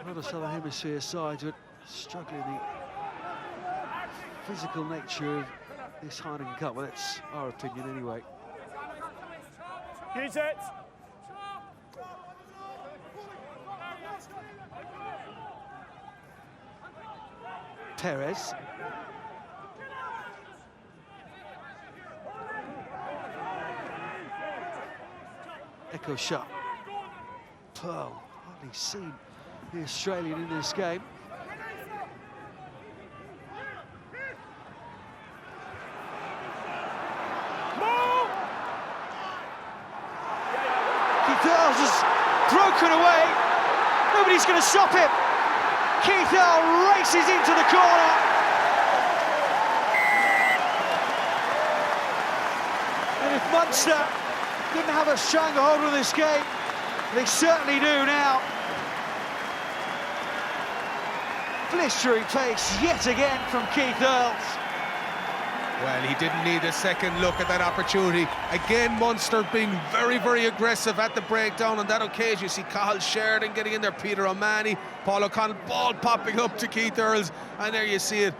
another Southern Hemisphere side were struggling. The physical nature of this Heineken Cup, well, that's our opinion anyway. use it. Perez. Echo shot. Pearl, hardly seen the Australian in this game. Keith Earls has broken away. Nobody's going to stop him. Keith Earls races into the corner. And if Munster didn't have a stranglehold of this game, they certainly do now. Blistering pace yet again from Keith Earls. Well, he didn't need a second look at that opportunity. Again, Munster being very, very aggressive at the breakdown on that occasion. You see Cathal Sheridan getting in there, Peter O'Mahony, Paul O'Connell, ball popping up to Keith Earls, and there you see it,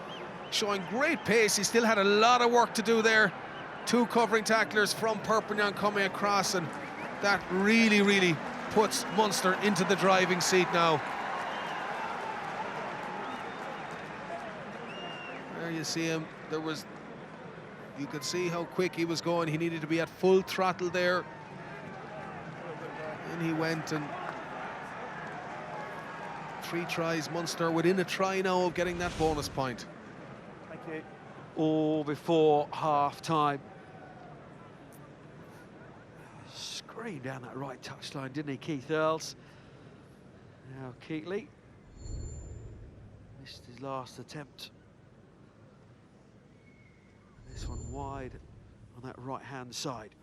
showing great pace. He still had a lot of work to do there. Two covering tacklers from Perpignan coming across, and that really, really puts Munster into the driving seat now. There you see him. You could see how quick he was going. He needed to be at full throttle there. And he went, and 3 tries. Munster within a try now of getting that bonus point. Thank you. All before half-time. Screamed down that right touchline, didn't he, Keith Earls? Now Keatley missed his last attempt. This one wide on that right-hand side.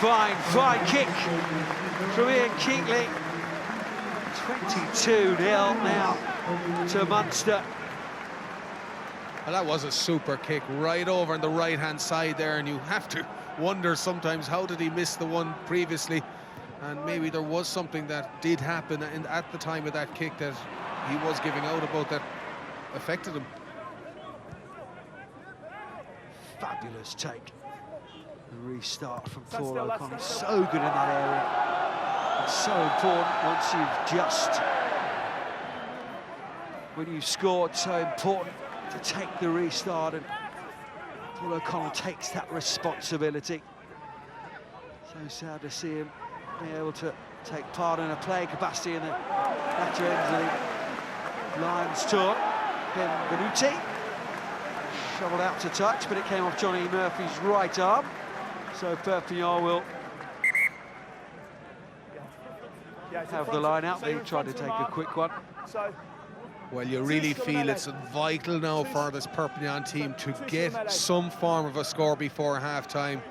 Fine kick from Ian Keatley. 22-0 now to Munster. Well, that was a super kick right over on the right-hand side there, and you have to wonder sometimes, how did he miss the one previously? And maybe there was something that did happen at the time of that kick that he was giving out about that affected him. Fabulous take. The restart from Paul O'Connell. So good in that area. It's so important once you've just... When you've scored, so important to take the restart, and Paul O'Connell takes that responsibility. So sad to see him be able to take part in a playing capacity in the latter ends of the Lions tour. Benvenuti shovelled out to touch, but it came off Johnny Murphy's right arm. So Perpignan will have the line out. They tried to take a quick one. Well, you really feel it's vital now for this Perpignan team to get some form of a score before half-time.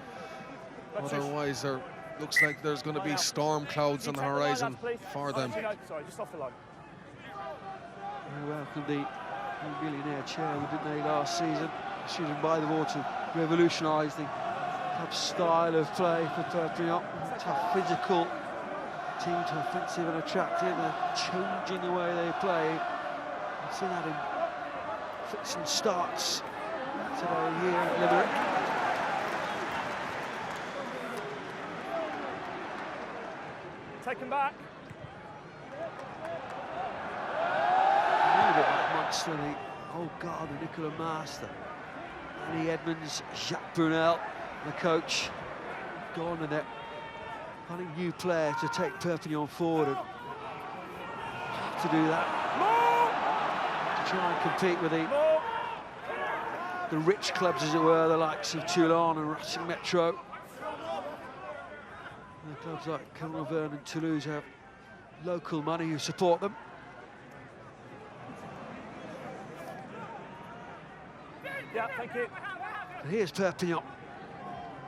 Otherwise, there looks like there's going to be storm clouds on the horizon for them. Sorry, just off the line. They welcomed the millionaire chairman, didn't they, last season? Shooting by the ball to revolutionise the club's style of play for Perpignan. Tough, physical team, to offensive and attractive. They're changing the way they play. I've seen that in fits and starts today here at Limerick. Take him back. A little bit like Munster, the old guard of Nicola Master, Annie Edmonds, Jacques Brunel, the coach, gone, and they're finding a new player to take Perpignan forward, and have to do that. Try and compete with the rich clubs, as it were, the likes of Toulon and Racing Metro. And clubs like Clermont-Ferrand and Toulouse have local money who support them. Yeah, thank you. And here's Perpignan,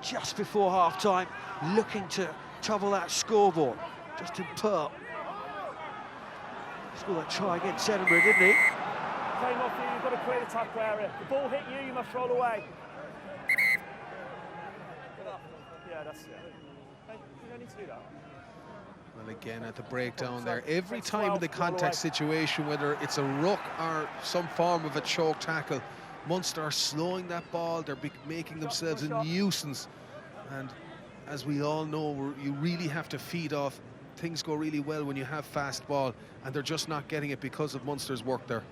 just before half-time, looking to trouble that scoreboard. Justin Pearl scored that try against Edinburgh, didn't he? Came off you, you've got to clear the tackle area. The ball hit you, you must roll away. Yeah, that's it. You don't need to do that. Well, again, at the breakdown there, every time in the contact situation, whether it's a ruck or some form of a choke tackle, Munster are slowing that ball, they're making themselves a nuisance. And as we all know, you really have to feed off. Things go really well when you have fast ball, and they're just not getting it because of Munster's work there.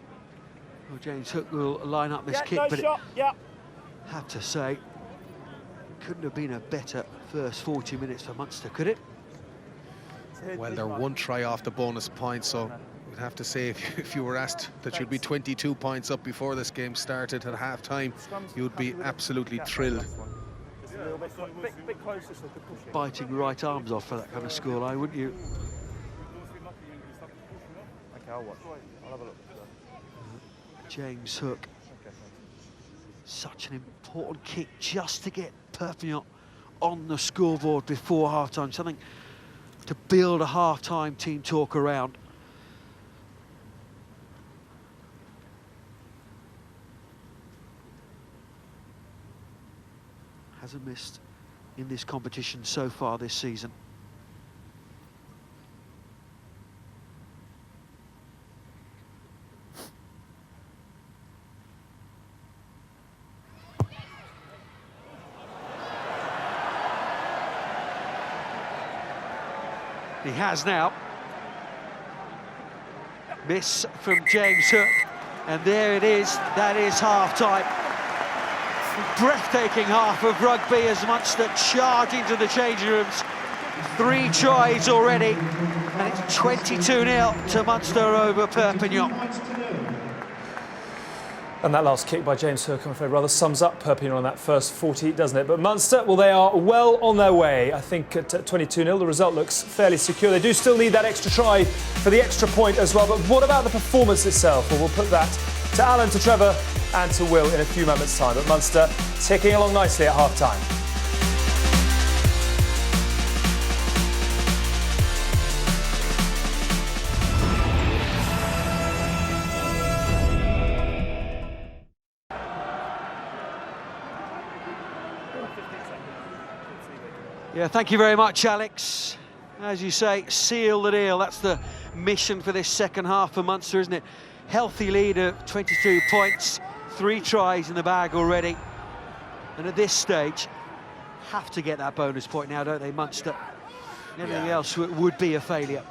Well, James Hook will line up this kick, no but shot. have to say, couldn't have been a better first 40 minutes for Munster, could it? Well, they're one try off the bonus point, so you'd have to say if you were asked that you'd be 22 points up before this game started at half-time, you'd be absolutely thrilled. Just a little bit closer so they push it. Biting right arms off for that kind of scoreline, wouldn't you? Okay, I'll watch. I'll have a look. James Hook. Such an important kick just to get Perpignan on the scoreboard before half-time. Something to build a half-time team talk around. Hasn't missed in this competition so far this season. He has now. Miss from James Hook, and there it is. That is half-time. Breathtaking half of rugby as Munster charge into the changing rooms. 3 tries already, and it's 22-0 to Munster over Perpignan. And that last kick by James Hook, I'm afraid, rather sums up Perpignan on that first 40, doesn't it? But Munster, well, they are well on their way. I think at 22-0, the result looks fairly secure. They do still need that extra try for the extra point as well. But what about the performance itself? Well, we'll put that to Alan, to Trevor and to Will in a few moments' time. But Munster ticking along nicely at half-time. Yeah, thank you very much, Alex. As you say, seal the deal. That's the mission for this second half for Munster, isn't it? Healthy lead of 22 points, 3 tries in the bag already. And at this stage, have to get that bonus point now, don't they, Munster? Anything else would be a failure.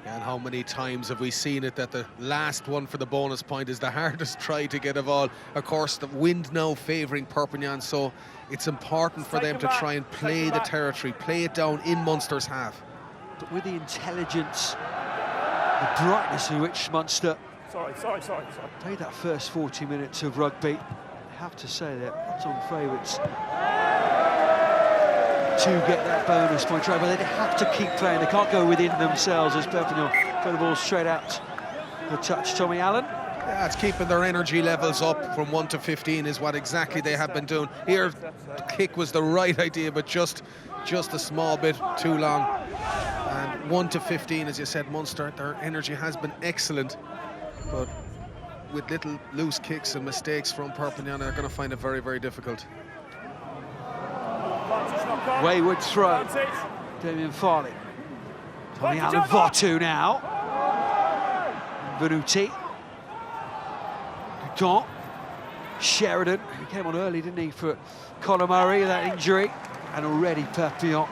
And how many times have we seen it that the last one for the bonus point is the hardest try to get of all? Of course, the wind now favouring Perpignan, so it's important for them to try and play the territory, play it down in Munster's half. But with the intelligence, the brightness with which Munster played that first 40 minutes of rugby, I have to say they're odds-on favourites to get that bonus point try, but they have to keep playing. They can't go within themselves as Perpignan play the ball straight out the touch. Tommy Allen. Yeah, it's keeping their energy levels up from 1 to 15 is what exactly they have been doing. Here, the kick was the right idea, but just a small bit too long. And 1 to 15, as you said, Munster, their energy has been excellent, but with little loose kicks and mistakes from Perpignan, they're going to find it very, very difficult. Wayward throw. Damien Farley. Tommy Allen, Votu now. Venuti. Dudon. Sheridan. He came on early, didn't he, for Conor Murray, that injury. And already Perpignan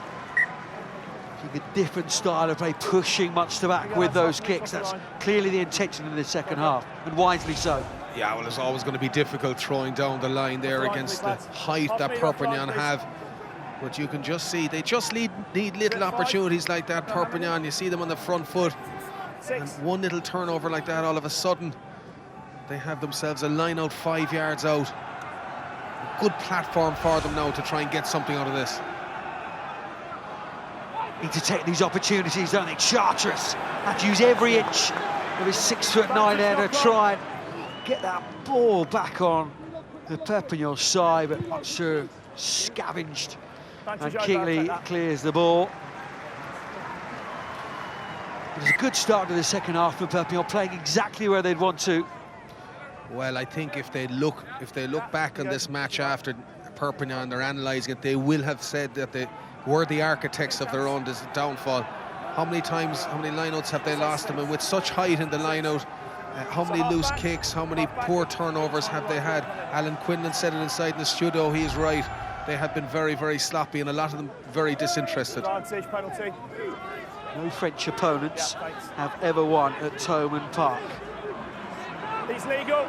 taking a different style of play, pushing Munster back with those kicks. That's clearly the intention in the second half, and wisely so. Yeah, well, it's always going to be difficult throwing down the line there against the height that Perpignan have. But you can just see, they just need little opportunities like that, Perpignan. You see them on the front foot. And one little turnover like that, all of a sudden, they have themselves a line out 5 yards out. A good platform for them now to try and get something out of this. Need to take these opportunities, don't they? Charteris have to use every inch of his 6'9" header to try and get that ball back on the Perpignan side, but Munster scavenged. And Kingley clears the ball. It was a good start to the second half for Perpignan, playing exactly where they'd want to. Well, I think if they look back on this match after Perpignan, they're analysing it, they will have said that they were the architects of their own downfall. How many times, how many lineouts have they lost them? And with such height in the lineout, how many loose kicks, how many poor turnovers have they had? Alan Quinlan said it inside in the studio, he is right. They have been very, very sloppy, and a lot of them very disinterested. Penalty. No French opponents have ever won at Thomond Park. He's legal.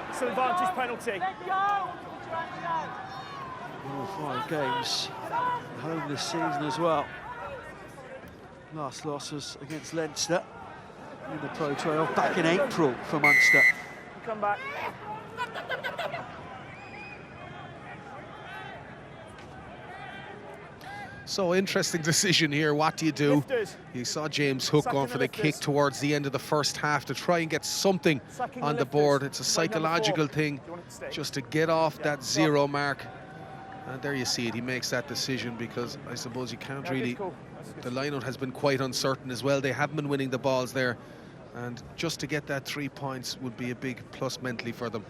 It's an advantage penalty. All 5 games at home this season as well. Last loss was against Leinster in the Pro 12 back in April for Munster. Come back. So interesting decision here. What do you do? Lifters. You saw James Hook Sacking going for the the kick lifters. towards the end of the first half to try and get something Sacking on the the board. lifters. It's a Like number 4. psychological thing Do you want it to stay? just to get off Yeah. that 0 mark. And there you see it. He makes that decision because I suppose you can't Yeah, really... good call. That's good. The line-out has been quite uncertain as well. They haven't been winning the balls there. And just to get that 3 points would be a big plus mentally for them.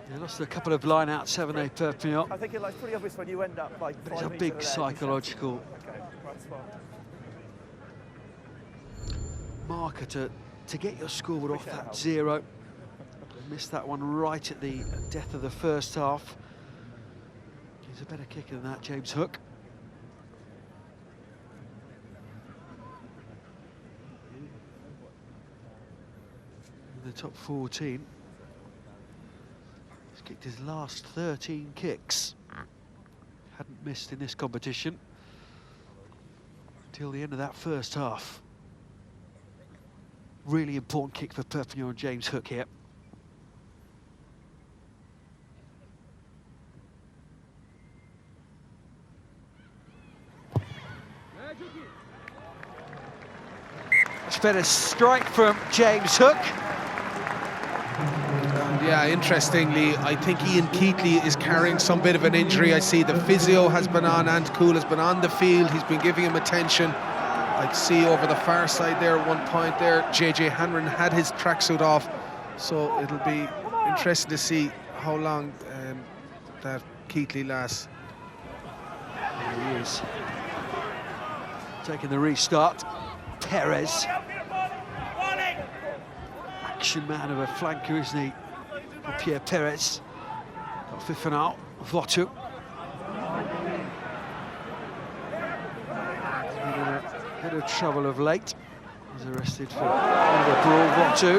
They lost a couple of line-outs, haven't they, Perpignan? I think it's pretty obvious when you end up like. But it's 5 a metres big ahead, psychological Okay, that's fine. marker to get your scoreboard off Appreciate that that. 0. Missed that one right at the death of the first half. He's a better kicker than that, James Hook. In the top 14. He's kicked his last 13 kicks. Hadn't missed in this competition till the end of that first half. Really important kick for Perpignan and James Hook here. Much better strike from James Hook. And yeah, interestingly, I think Ian Keatley is carrying some bit of an injury. I see the physio has been on, Ant Cool has been on the field. He's been giving him attention. I see over the far side there at one point there, JJ Hanron had his tracksuit off. So it'll be interesting to see how long that Keatley lasts. There he is. Taking the restart. Perez. Action man of a flanker, isn't he? Pierre Perez. Got Fifenal. Votu. He's been in a bit of trouble of late. He's arrested for a brawl. Votu.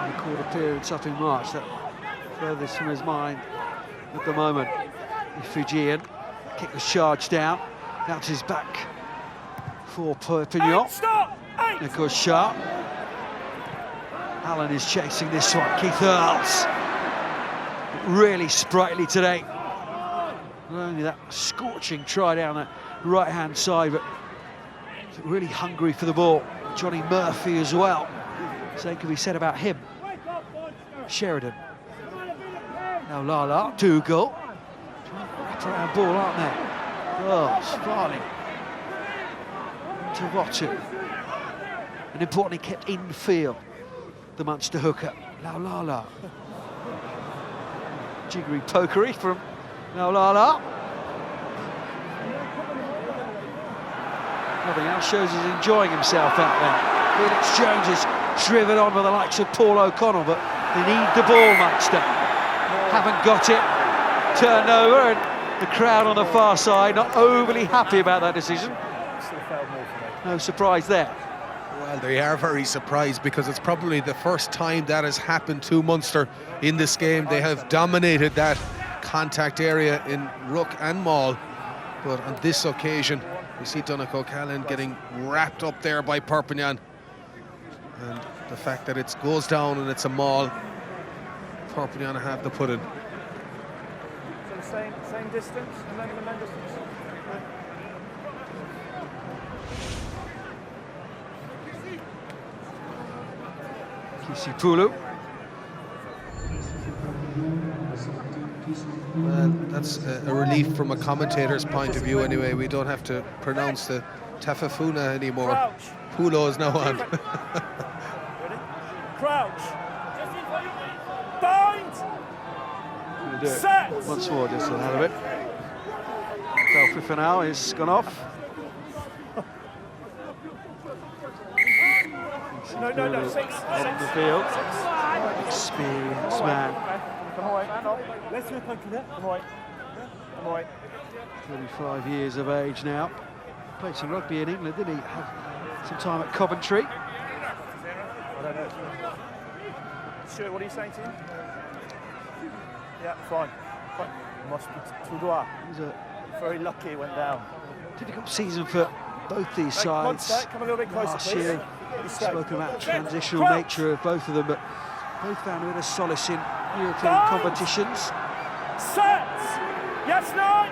In the court appearance up in March. That furthest from his mind at the moment. The Fijian. Kick the charge down. Out his back for Perpignan. Stop! And of course, Sharp. Allen is chasing this one. Keith Earls. Really sprightly today. Not only that scorching try down the right-hand side, but really hungry for the ball. Johnny Murphy as well. Same can be said about him. Sheridan. Now Lala, Dougal. Wrap-around ball, aren't they? Oh, Sparling. To Votu. And importantly kept in field. The Munster hooker, Laulala. Jiggery pokery from Laulala. Nothing else, shows he's enjoying himself out there. Felix Jones is driven on with the likes of Paul O'Connell, but they need the ball, Munster. Haven't got it. Turned over, and the crowd on the far side not overly happy about that decision. Still failed more for me. No surprise there. Well, they are very surprised because it's probably the first time that has happened to Munster in this game. They have dominated that contact area in ruck and maul, but on this occasion we see Donnacha O'Callaghan getting wrapped up there by Perpignan, and the fact that it goes down and it's a maul, Perpignan have the pudding. So the same distance, and then the men distance. Kisipulu. Well, that's a relief from a commentator's point of view anyway. We don't have to pronounce the Tafafuna anymore. Crouch. Pulo is now on. Ready? Crouch. Bind. Gonna do it Set. once more, just to have it. Fifenal is gone off. No, 6. On the field. Experienced man. Come away. Let's do a poke in it. Come away. Come away. 35 years of age now. Played some rugby in England, didn't he? Had some time at Coventry. I don't know. Stuart, what are you saying to him? Yeah, fine. Must be Toudois. It was a Very lucky he went down. difficult season for both these sides. Munster, come a little bit closer, Last please. year, spoken about the transitional nature of both of them, but both found a bit of solace in European competitions. Set! Yes, no!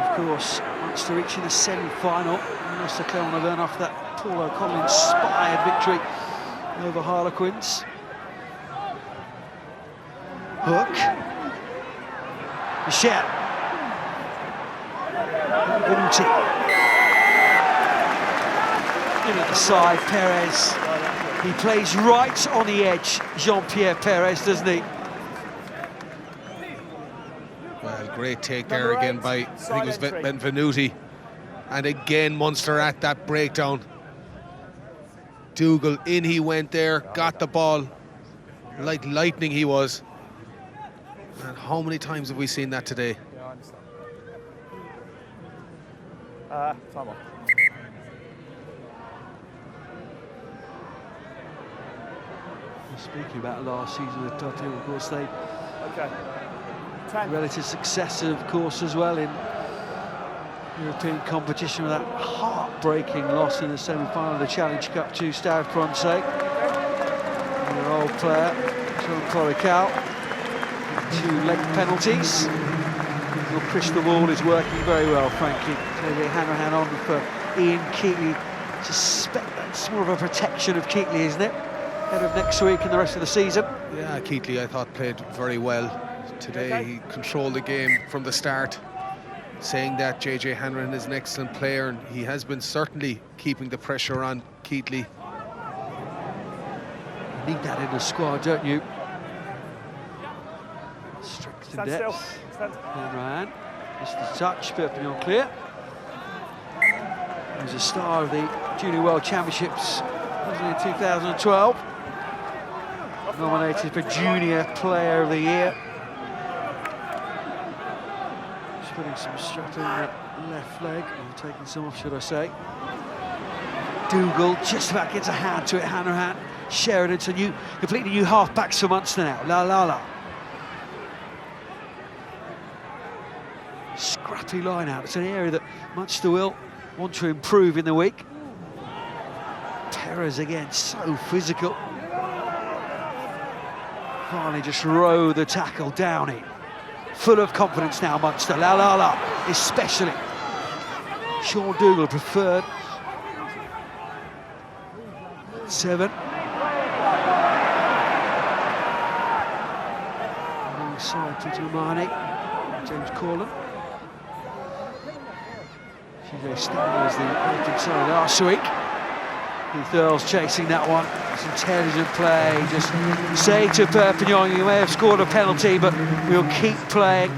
Of course, Munster reaching the semi-final. Munster Clermont-Auvergne after that Paul O'Connell-inspired victory over Harlequins. Hook. Michel. Benuti. In at the side, Perez. He plays right on the edge, Jean-Pierre Perez, doesn't he? Well, great take there again by, I think it was Benvenuti. And again, Munster at that breakdown. Dougal, in he went there, got the ball. Like lightning he was. And how many times have we seen that today? Yeah, I understand. Time on. Speaking about last season with Perpignan, of course, they Okay. 10. relative success, of course, as well in European competition with that heartbreaking loss in the semi-final of the Challenge Cup to Stade Francais. Their old player, Jean Corical, 2 leg penalties. Your crystal ball is working very well, Frankie. JJ Hanrahan on for Ian Keatley. Suspect that's more of a protection of Keatley, isn't it? Ahead of next week and the rest of the season. Yeah, Keatley, I thought, played very well today. He controlled the game from the start, saying that JJ Hanrahan is an excellent player, and he has been certainly keeping the pressure on Keatley. You need that in the squad, don't you? Strength and Stand still. depth. Stand. Hanrahan, just a touch, Perpignan clear. He was a star of the Junior World Championships, wasn't he, in 2012? Nominated for Junior Player of the Year. Just putting some strap in that left leg, or taking some off, should I say. Dougal just about gets a hand to it, Hanrahan. Sheridan's a completely new half-back for Munster now. La. Scrappy line out. It's an area that Munster will want to improve in the week. Perez again, so physical. Finally just row the tackle down in. Full of confidence now, Munster. La, especially. Sean Dougal preferred. 7. Alongside Peter Mane, James Corlin. Hugo Stanley was the opening side last week. Keith Earls chasing that one. It's intelligent play. Just say to Perpignan, you may have scored a penalty, but we'll keep playing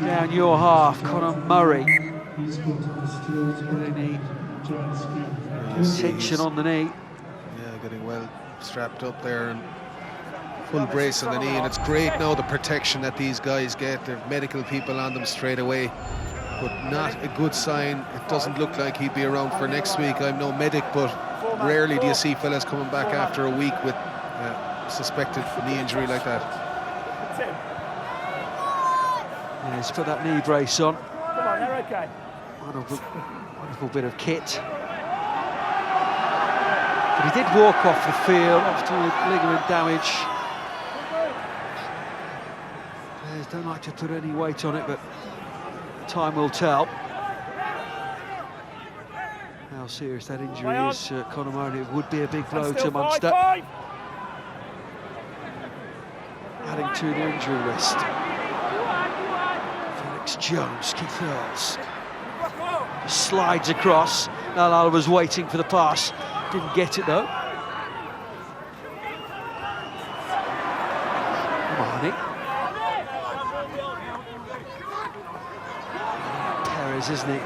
down your half. Conor Murray. Getting the tension on the knee. Yeah, getting well strapped up there and full brace on the knee. And it's great now, the protection that these guys get. There are medical people on them straight away. But not a good sign. It doesn't look like he'd be around for next week. I'm no medic, but rarely do you see fellas coming back after a week with suspected knee injury like that. Yeah, he's put that knee brace on. Come on, they're okay. Wonderful bit of kit. But he did walk off the field after ligament damage. Players don't like to put any weight on it, but time will tell how serious that injury is. Conor Murray, it would be a big blow to Munster. Adding to the injury list. Felix Jones, Keith Earls. Slides across. Lala was waiting for the pass. Didn't get it though. Mane. Perez, isn't he?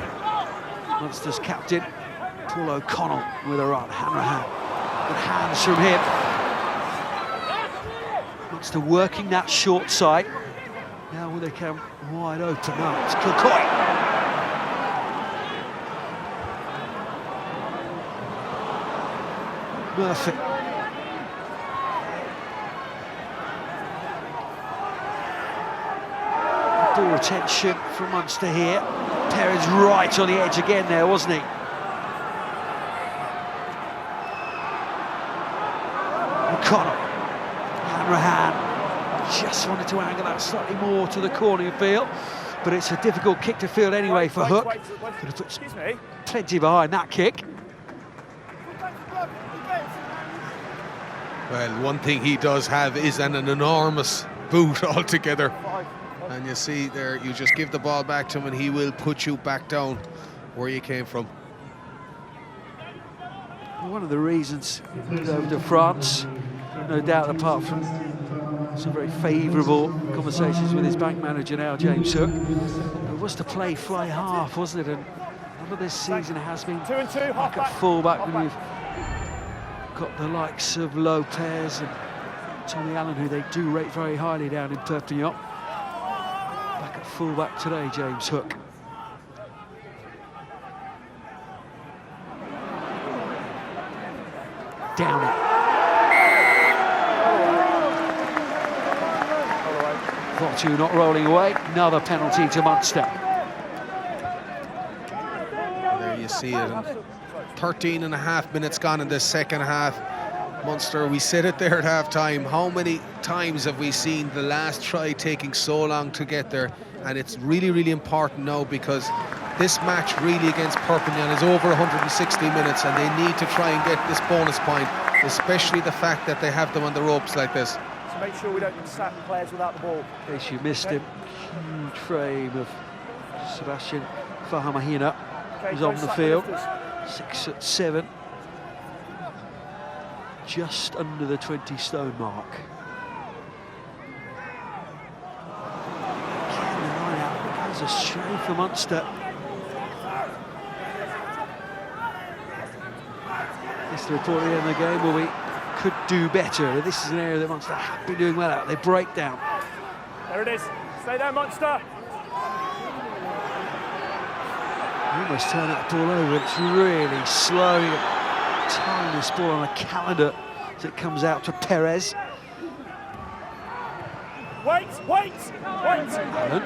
Munster's captain. Paul O'Connell with a run. Hanrahan. Good hands from him. Munster working that short side. Now will they come wide open? No, it's Kilcoy. Murphy. Ball Poor attention from Munster here. Perez right on the edge again there, wasn't he? O'Connell, Hanrahan, just wanted to angle that slightly more to the corner you feel, but it's a difficult kick to field anyway for Hook. Could have put plenty behind that kick. Well, one thing he does have is an enormous boot altogether. And you see there, you just give the ball back to him and he will put you back down where you came from. One of the reasons he moved over to France, no doubt apart from some very favourable conversations with his bank manager now, James Hook, it was to play fly half, wasn't it? And a lot of this season has been back at full-back when you've got the likes of Lopez and Tommy Allen, who they do rate very highly down in Perpignan. Back at full-back today, James Hook. Down it. Votu not rolling away. Another penalty to Munster. There you see it. 13 and a half minutes gone in the second half. Munster, we said it there at half-time. How many times have we seen the last try taking so long to get there? And it's really, really important now, because this match really against Perpignan is over 160 minutes and they need to try and get this bonus point, especially the fact that they have them on the ropes like this. So make sure we don't sack players without the ball. In case you missed him, huge frame of Sebastian Fahamahina is on the field, 6'7", just under the 20-stone mark. There's a stray for Munster. That's the report at the end of the game. Well, we could do better. This is an area that Munster have been doing well at. They break down. There it is. Stay there, Munster. Almost turn that ball over. It's really slow. Tying this ball on a calendar as it comes out to Perez. Wait. Allen.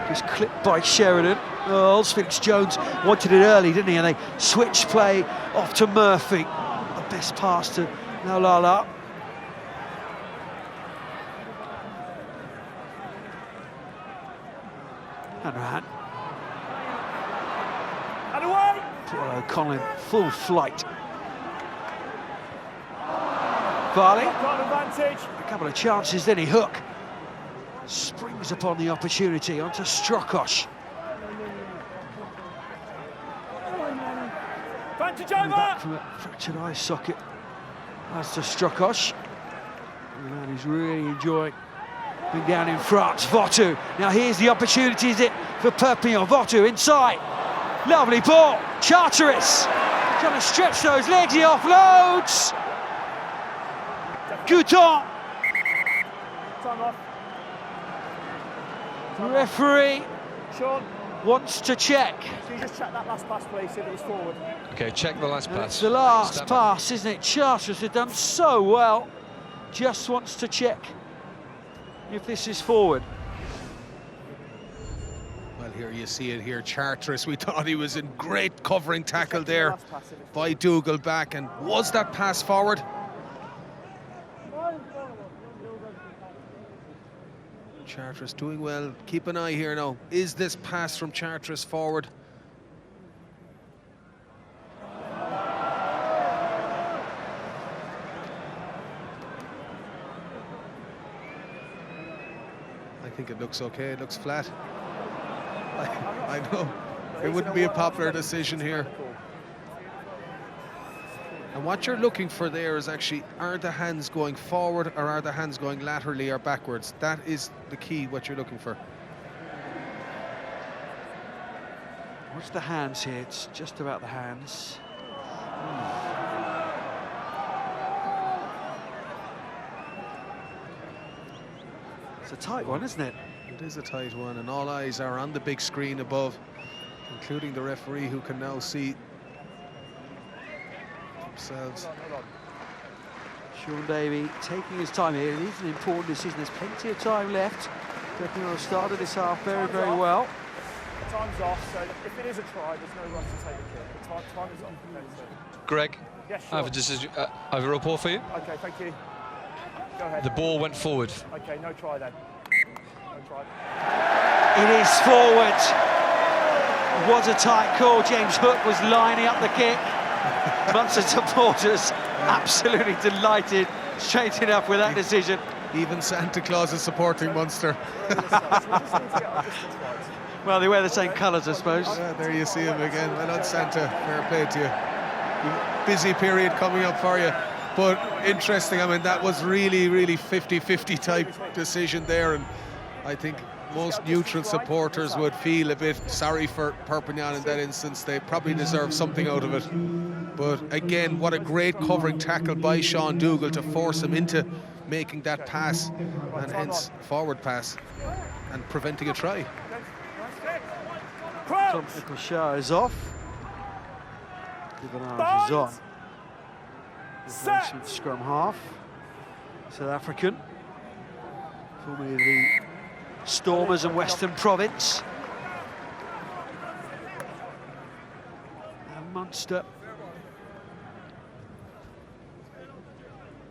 Just clipped by Sheridan. Oh, Felix Jones wanted it early, didn't he? And they switched play off to Murphy. The best pass to Naulala. Hanrahan. And away! Poor O'Connell in full flight. Varley. Advantage. A couple of chances, then he Hook. Springs upon the opportunity onto Strokosh. Advantage Back over! from a fractured eye socket. That's to Strokosh. The man who's really enjoying being down in France. Votu. Now here's the opportunity, is it, for Perpignan? Votu inside. Lovely ball. Charteris trying to stretch those legs. He offloads. Gouton. Time off. The referee Sean, wants to check. can you just check that last pass, please, see if it was forward? Okay, check the last pass. It's the last Stand pass, isn't it? Charteris has done so well. Just wants to check if this is forward. Well, here you see it here, Charteris. We thought he was in great covering tackle there by Dougal back. And was that pass forward? Charteris doing well. Keep an eye here now. Is this pass from Charteris forward? I think it looks okay. It looks flat. I know. It wouldn't be a popular decision here. And what you're looking for there is actually, are the hands going forward or are the hands going laterally or backwards? That is the key, what you're looking for. Watch the hands here, it's just about the hands. It's a tight one, isn't it? It is a tight one, and all eyes are on the big screen above, including the referee, who can now see themselves. Sean Davey taking his time here. It is an important decision. There's plenty of time left Perpignan started this half very, very well. Time's off, so if it is a try, there's no rush to take the kick. Time is off. Greg, Yes, I have a decision. I have a report for you. Okay, thank you. Go ahead. The ball went forward. Okay, no try then. No try. It is forward. It was a tight call. James Hook was lining up the kick. Munster supporters absolutely delighted, straight enough, with that decision. Even Santa Claus is supporting Munster. Well, they wear the same colours, I suppose. Yeah, there you see him again. Well done, Santa. Fair play to you. Busy period coming up for you. But interesting, I mean, that was really, really 50-50 type decision there. And I think most neutral supporters would feel a bit sorry for Perpignan in that instance. They probably deserve something out of it. But again, what a great covering tackle by Sean Dougal to force him into making that pass, and hence forward pass, and preventing a try. Tom Nicholshire is off. Gibbonard is on. Scrum half. South African. Formerly the Stormers and Western Province. And Munster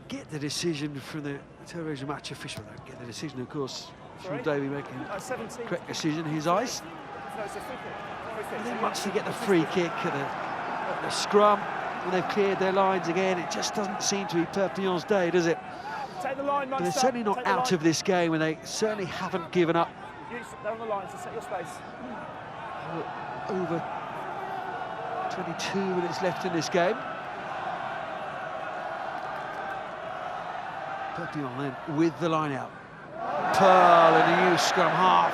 get the decision from the television match official. They don't get the decision, of course. Sean Davey making the correct decision in his eyes. And then Munster get the free kick at the scrum, and they've cleared their lines again. It just doesn't seem to be Perpignan's day, does it? Take the line, But they're certainly not out of this game, and they certainly haven't given up. They're on the line, so set your space. Over 22 minutes left in this game. Perpignan then with the line out. Pearl in a new scrum half.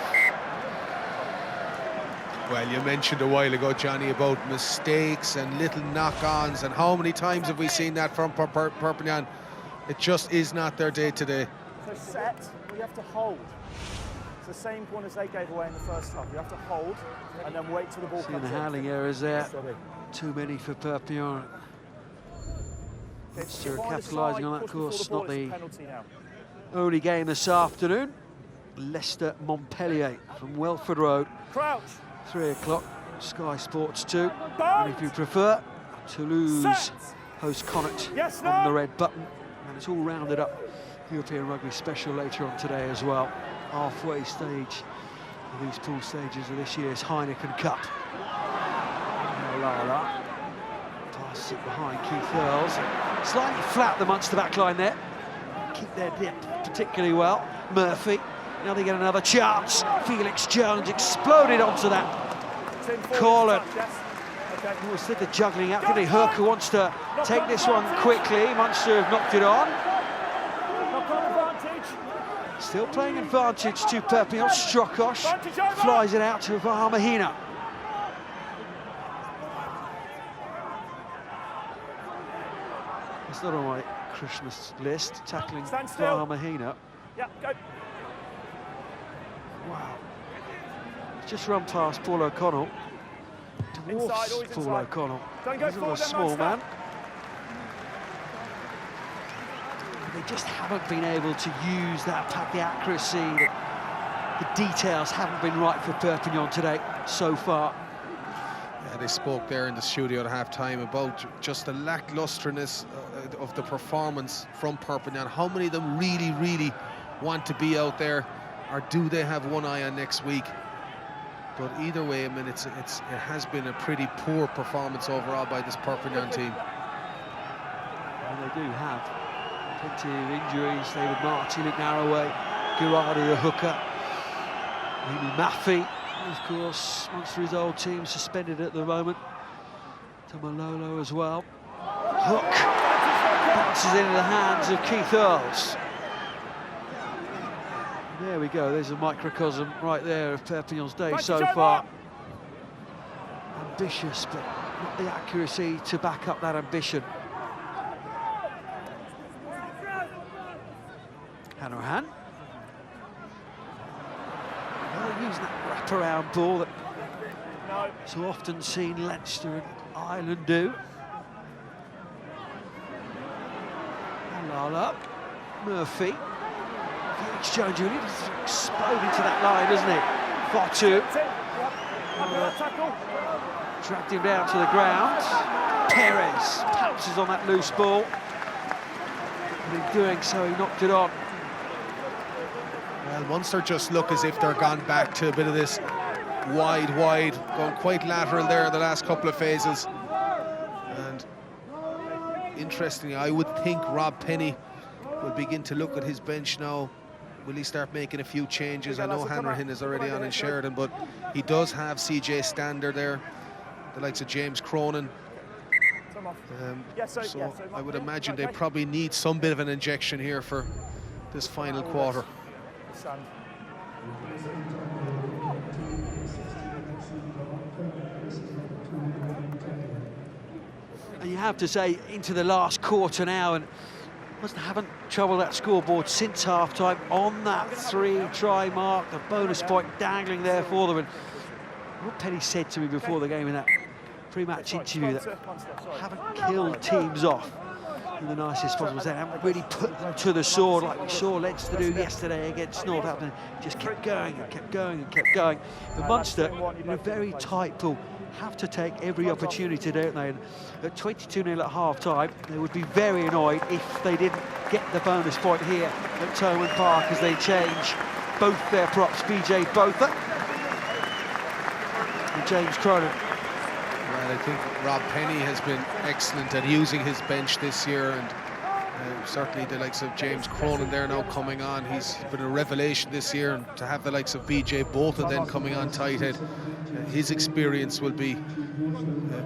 Well, you mentioned a while ago, Johnny, about mistakes and little knock-ons, and how many times have we seen that from Perpignan? It just is not their day today. So set, we have to hold. It's the same point as they gave away in the first half. You have to hold and then wait till the ball Seeing comes the handling errors there. Sorry. Too many for Perpignan. Munster If capitalising on that push course. before Not the the ball, it's a penalty now. only game this afternoon. Leicester Montpellier from Welford Road. Crouch. 3 o'clock, Sky Sports 2. And if you prefer, Toulouse host Connacht on the red button. And it's all rounded up. European Rugby Special later on today as well. Halfway stage of these pool stages of this year's Heineken Cup. Lala passes it behind Keith Earls. Slightly flat, the Munster back line there. Keep their dip particularly well. Murphy. Now they get another chance. Felix Jones exploded onto that. Corlin. Almost did the juggling activity. Hurker wants to take this one quickly. Munster have knocked it on. Still playing advantage to Perpignan. Strokosh flies it out to Vahamahina. It's not on my Christmas list, tackling Vahamahina. Yeah, go. Wow. Just run past Paul O'Connell. Dwarfs Paul O'Connell. He's not a small man. They just haven't been able to use that pack, the accuracy, the details haven't been right for Perpignan today so far. Yeah, they spoke there in the studio at half-time about just the lacklusterness of the performance from Perpignan. How many of them really, really want to be out there, or do they have one eye on next week? But either way, I mean, it has been a pretty poor performance overall by this Perpignan team. And they do have plenty of injuries. David Marty, Luke Narroway, Girardi, the hooker, Amy Maffey, of course, Munster his old team, suspended at the moment. Tomalolo as well. Hook bounces into the hands of Keith Earls. There we go, there's a microcosm right there of Perpignan's day so far. Ambitious, but not the accuracy to back up that ambition. Hanrahan. They're using that wraparound ball that so often seen Leinster and Ireland do. Lala, Murphy. Felix Jones really just explode into that line, doesn't it? Fatu dragged him down to the ground. Perez pounces on that loose ball. And in doing so, he knocked it on. Well, Munster just look as if they're gone back to a bit of this wide, going quite lateral there in the last couple of phases. And interestingly, I would think Rob Penny will begin to look at his bench now. Will he start making a few changes? I know Hanrahan is already on in Sheridan, but he does have CJ Stander there, the likes of James Cronin. So I would imagine they probably need some bit of an injection here for this final quarter. And you have to say, into the last quarter now, and haven't troubled that scoreboard since half-time on that 3-try mark, the bonus point dangling there for them. And what Penny said to me before the game in that pre-match interview, that haven't killed teams off in the nicest possible sense, haven't really put them to the sword like we saw Leinster do yesterday against Northampton. Just kept going and kept going and kept going. But Munster, in a very tight pool, have to take every opportunity, don't they? And at 22-0 at half-time, they would be very annoyed if they didn't get the bonus point here at Thomond Park as they change both their props, BJ Botha and James Cronin. Well, I think Rob Penny has been excellent at using his bench this year, and certainly the likes of James Cronin there now coming on. He's been a revelation this year, and to have the likes of BJ Botha then coming on tight head, his experience will be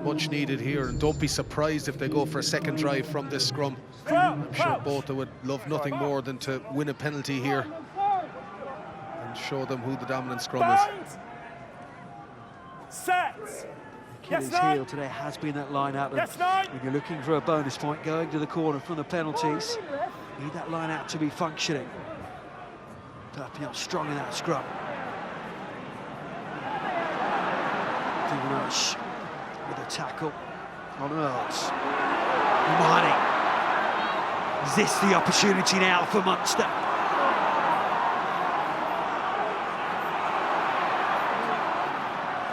much needed here. And don't be surprised if they go for a second drive from this scrum. I'm sure Botha would love nothing more than to win a penalty here and show them who the dominant scrum is. Achilles heel today has been that line out. When you're looking for a bonus point going to the corner from the penalties, you need that line out to be functioning. Perpignan strong in that scrum. Duvenash with a tackle on Earls. Mahoney. Is this the opportunity now for Munster?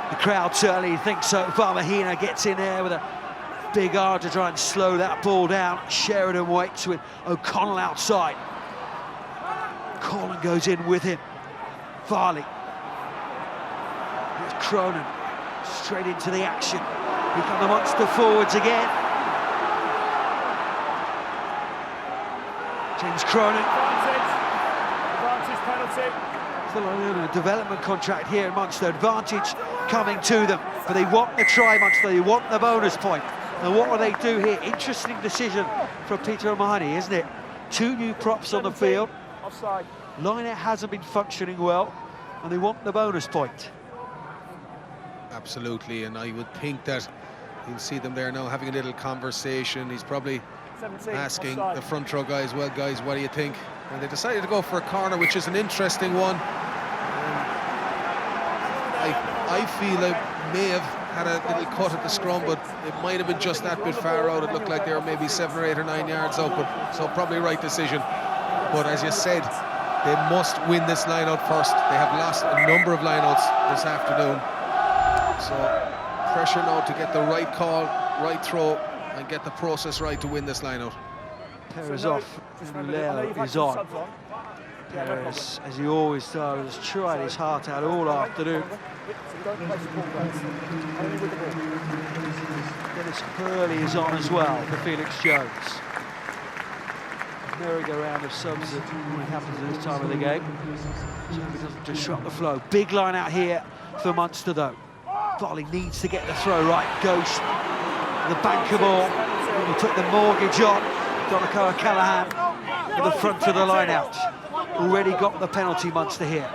The crowd certainly thinks so. Mahina gets in there with a big arm to try and slow that ball down. Sheridan waits with O'Connell outside. Colin goes in with him. Farley. Here's Cronin. Straight into the action. Here come the Munster forwards again. James Cronin. Advantage penalty. Still on a development contract here in Munster. Advantage coming to them, but they want the try, Munster. They want the bonus point. And what will they do here? Interesting decision from Peter O'Mahony, isn't it? 2 new props on the field. Offside. Line-out hasn't been functioning well, and they want the bonus point. Absolutely, and I would think that you'll see them there now having a little conversation. He's probably asking the front row guys, well guys, what do you think? And they decided to go for a corner, which is an interesting one. I feel I may have had a little cut at the scrum, but it might have been just that bit far out. It looked like they were maybe 7 or 8 or 9 yards out, but so probably right decision. But as you said, they must win this line-out first. They have lost a number of line-outs this afternoon. So pressure now to get the right call, right throw, and get the process right to win this line-out. Perez off, and Leo is on. Perez, as he always does, tried his heart out all afternoon. Dennis Hurley is on as well for Felix Jones. Merry-go-round of subs that normally happens at this time of the game. So he doesn't disrupt the flow. Big line out here for Munster though. Farley needs to get the throw right. Goes the banker ball. He put the mortgage on. Donnachadh Callahan at the front of the line out. Already got the penalty, Munster here.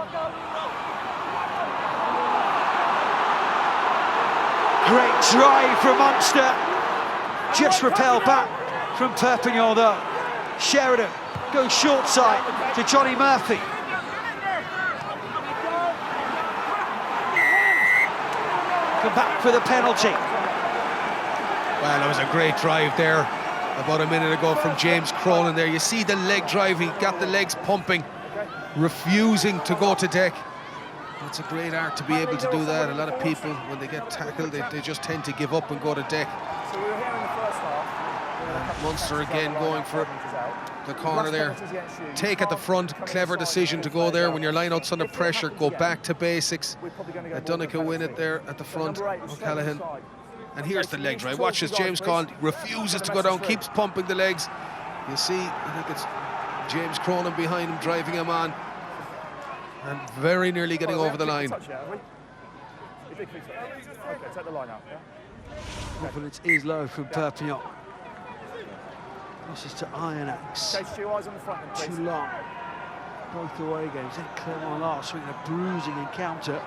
Great drive from Munster. Just repelled back from Perpignan though. Sheridan goes short side to Johnny Murphy. Come back for the penalty. Well, that was a great drive there about a minute ago from James Cronin there. You see the leg drive, he got the legs pumping, refusing to go to deck. It's a great art to be able to do that. A lot of people, when they get tackled, they just tend to give up and go to deck. So we were here in the first half. Munster again going for the corner there. Take at the front, clever decision to go there. When your line-out's under pressure, go back to basics. Donegal win it there at the front. O'Callaghan. And here's the leg drive. Watch as James Conn refuses to go down, keeps pumping the legs. You see, I think it's James Cronin behind him, driving him on. And very nearly getting over the line. Okay, take the line out, yeah? Confidence is low from Perpignan. Crosses to Ironax. Okay, two eyes on the front then, please. Too long. Both away games. Then Clermont last week, a bruising encounter.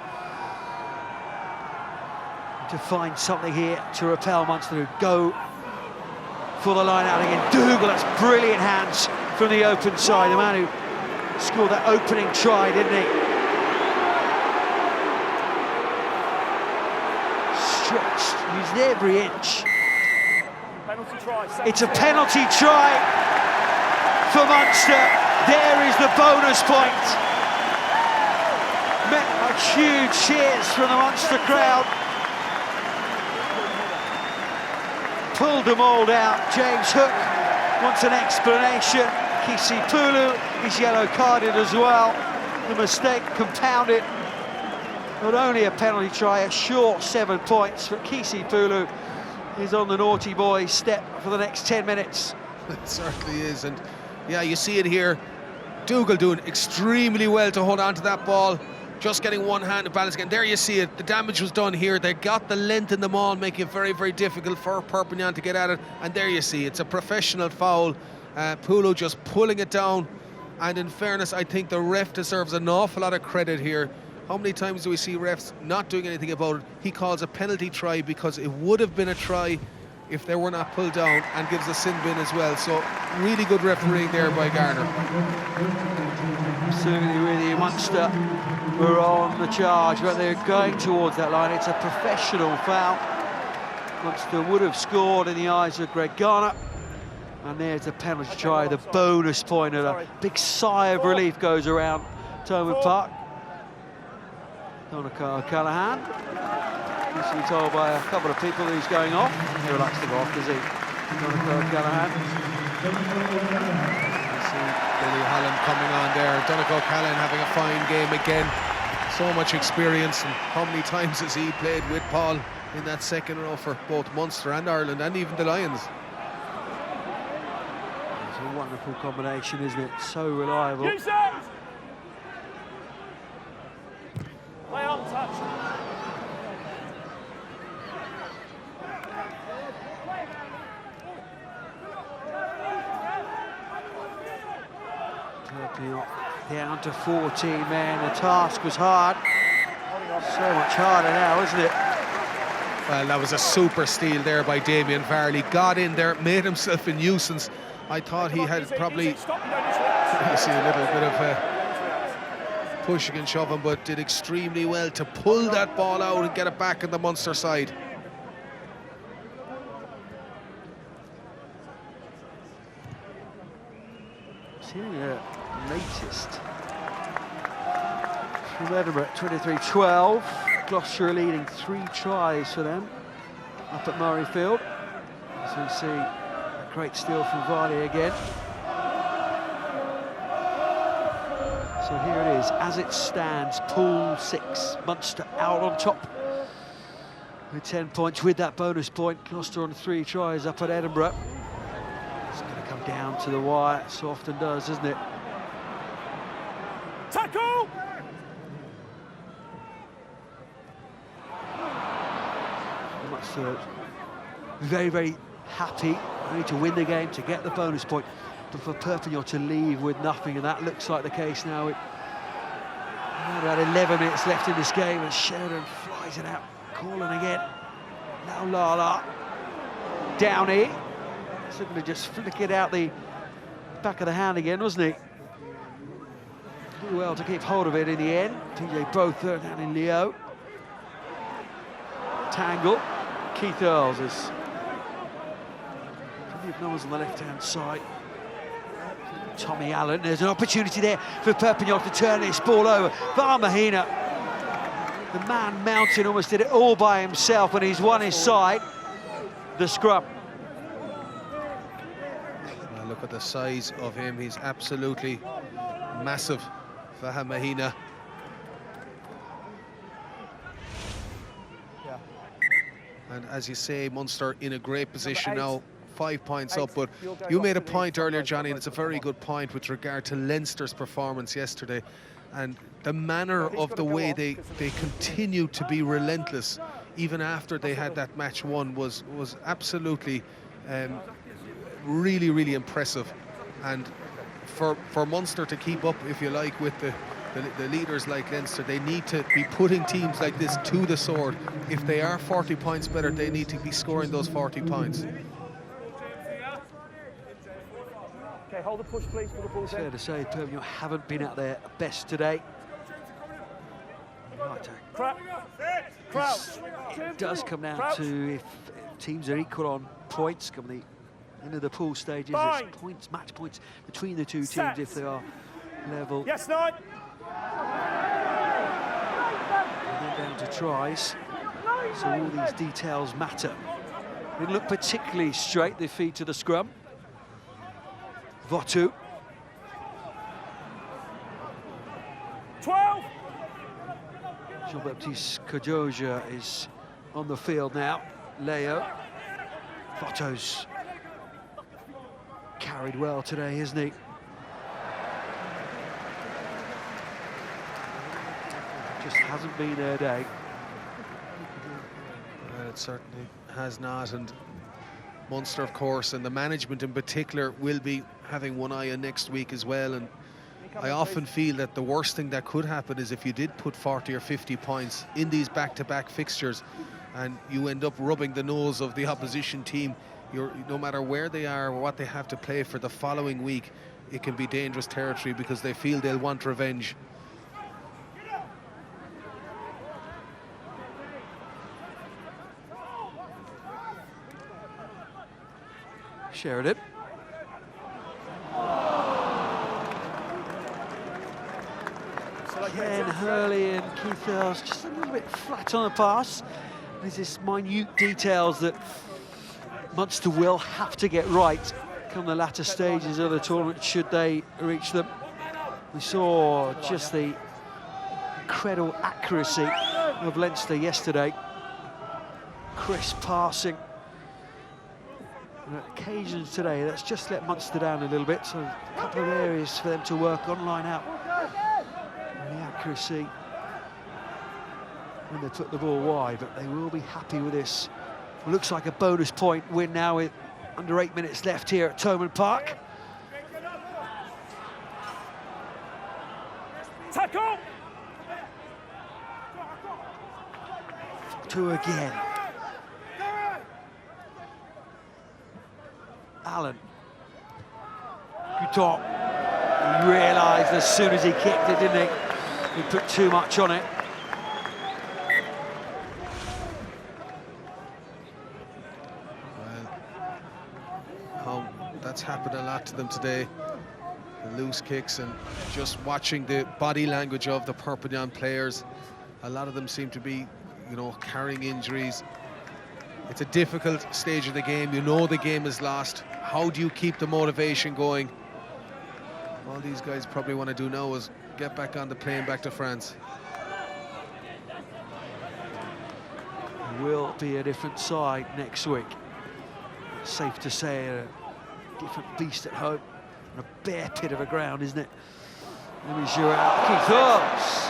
To find something here to repel Munster, who go for the line out again. Dougal, that's brilliant hands from the open side. The man who scored that opening try, didn't he? Stretched, used every inch. Penalty try. It's a penalty try for Munster. There is the bonus point. Met by huge cheers from the Munster crowd. Pulled them all down. James Hook wants an explanation. Kisi Pulu is yellow carded as well. The mistake compounded. Not only a penalty try, a short 7 points, but Kisi Pulu is on the naughty boy step for the next 10 minutes. It certainly is, and yeah, you see it here. Dougal doing extremely well to hold on to that ball, just getting one hand to balance again. There you see it, the damage was done here. They got the length in the maul, making it very, very difficult for Perpignan to get at it, and there you see, it's a professional foul. Pulu just pulling it down, and in fairness, I think the ref deserves an awful lot of credit here. How many times do we see refs not doing anything about it? He calls a penalty try because it would have been a try if they were not pulled down, and gives a sin bin as well. So really good refereeing there by Garner. Absolutely, really. Munster were on the charge, but they're going towards that line. It's a professional foul. Munster would have scored in the eyes of Greg Garner. And there's the penalty try, the bonus point. And a big sigh of relief goes around Thomond Park. Donegal O'Callaghan. He's been told by a couple of people that he's going off. He likes to go off, does he? Donegal O'Callaghan. You see Billy Holland coming on there. Donegal O'Callaghan having a fine game again. So much experience, and how many times has he played with Paul in that second row for both Munster and Ireland, and even the Lions. It's a wonderful combination, isn't it? So reliable. Play on touch. Down to 14 men. The task was hard. So much harder now, isn't it? Well, that was a super steal there by Damien Varley. Got in there, made himself a nuisance. I thought he had probably, you see a little bit of pushing and shoving, but did extremely well to pull that ball out and get it back on the Munster side. Seeing the latest from Edinburgh, 23-12. Gloucester leading 3 tries for them up at Murrayfield. As we see a great steal from Varley again. So here it is, as it stands, Pool 6, Munster out on top with 10 points with that bonus point. Gloucester on 3 tries up at Edinburgh. It's going to come down to the wire, so often does, doesn't it? Tackle! Munster very, very happy. They need to win the game to get the bonus point, but for Perpignan to leave with nothing, and that looks like the case now. About 11 minutes left in this game, and Sheridan flies it out. Calling again. Now Lala. Downey. He's looking to just flick it out the back of the hand again, wasn't he? Did well to keep hold of it in the end. TJ Botha down in Leo. Tangle. Keith Earls is plenty of numbers on the left-hand side. Tommy Allen, there's an opportunity there for Perpignan to turn this ball over. Mahina, the man mountain, almost did it all by himself, and he's won his side. The scrum. Well, look at the size of him, he's absolutely massive. Mahina. And as you say, Munster in a great position now, 5 points up. But you made a point earlier, Johnny, and it's a very good point with regard to Leinster's performance yesterday. And the manner of the way they continued to be relentless, even after they had that match won, was absolutely really, really impressive. And for Munster to keep up, if you like, with the leaders like Leinster, they need to be putting teams like this to the sword. If they are 40 points better, they need to be scoring those 40 points. Okay, hold the push, please, for the ball. Fair to say, Perpignan haven't been at their best today. It does come down to if teams are equal on points, come the end of the pool stages, it's points, match points between the two teams if they are level. Yes, 9. And then down to tries. So all these details matter. It looked particularly straight, the feed to the scrum. Votu. 12. Jean-Baptiste Kajoja is on the field now. Leo. Votu's carried well today, isn't he? Just hasn't been their day. Well, it certainly has not, and Munster, of course, and the management in particular, will be having one eye on next week as well. And I often feel that the worst thing that could happen is if you did put 40 or 50 points in these back-to-back fixtures and you end up rubbing the nose of the opposition team, no matter where they are or what they have to play for the following week, it can be dangerous territory because they feel they'll want revenge. Sheridan. Ken Hurley and Keith Earls just a little bit flat on the pass. There's this minute details that Munster will have to get right come the latter stages of the tournament, should they reach them. We saw just the incredible accuracy of Leinster yesterday. Crisp passing. And at occasions today, that's just let Munster down a little bit, so a couple of areas for them to work on, line out. And the accuracy when they put the ball wide, but they will be happy with this. Looks like a bonus point win now with under 8 minutes left here at Thomond Park. Tackle! 2 again. Allen. Guton. He realised as soon as he kicked it, didn't he? He put too much on it. Well, that's happened a lot to them today. The loose kicks, and just watching the body language of the Perpignan players, a lot of them seem to be, you know, carrying injuries. It's a difficult stage of the game. You know the game is lost. How do you keep the motivation going? All these guys probably want to do now is get back on the plane back to France. Will be a different side next week. Safe to say a different beast at home. And a bare pit of a ground, isn't it? Let me show out. Keith Earls.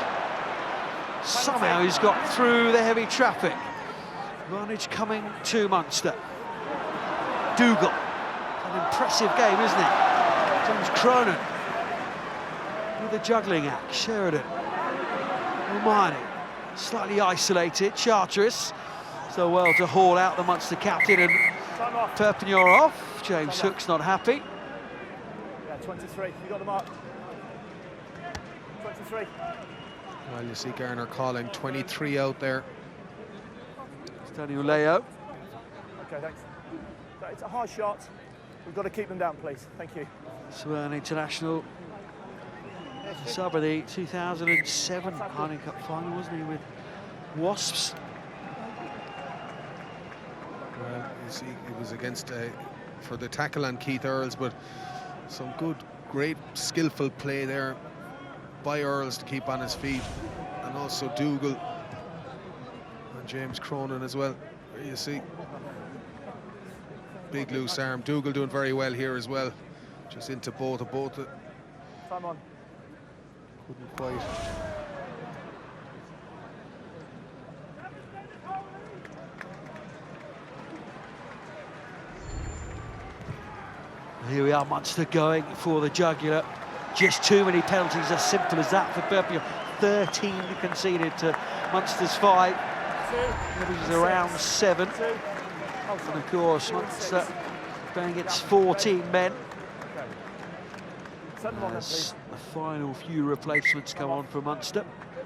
Somehow he's got through the heavy traffic. Advantage coming to Munster. Dougal. An impressive game, isn't it? James Cronin with a juggling act. Sheridan. O'Mahony. Slightly isolated. Charteris. So well to haul out the Munster captain, and Perpignan are off. James Hook's not happy. Yeah, 23. You got the mark. 23. Well, you see Garner calling 23 out there. Daniel Leo. Okay, thanks. So it's a high shot. We've got to keep them down, please. Thank you. Swern international. Sub of the 2007 Heineken Cup final, wasn't he, with Wasps? Well, you see, it was against, for the tackle on Keith Earls, but some good, great, skillful play there by Earls to keep on his feet, and also Dougal and James Cronin as well. There you see. Big loose arm. Dougal doing very well here as well. Just into both. Time on. Couldn't quite. Here we are, Munster going for the jugular. Just too many penalties, as simple as that for Perpignan. 13 conceded to Munster's 5. Which is around 7. And of course, Munster going against 14 men. As the final few replacements come on for Munster.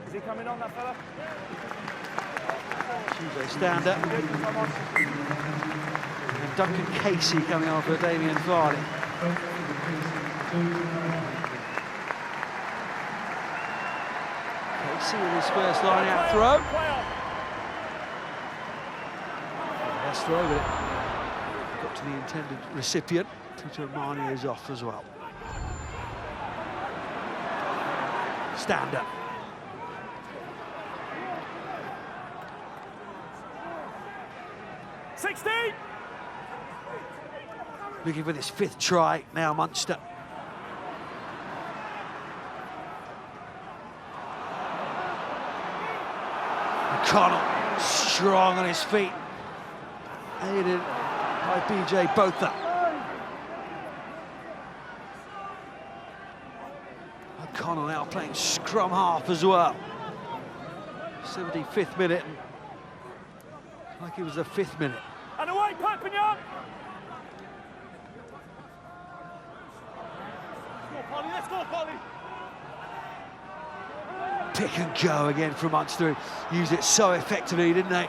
Is he coming on, that fella? Tuesday stander. And Duncan Casey coming on for Damien Vardy. Casey with his first line out throw. Best throw, but it got to the intended recipient. Peter Marnie is off as well. Stander. Looking for this 5th try now, Munster. O'Connell strong on his feet, aided by BJ Botha. O'Connell now playing scrum half as well. 75th minute, like it was the 5th minute. And away, Perpignan! Let's go, Polly! Pick and go again from Munster. Used it so effectively, didn't they?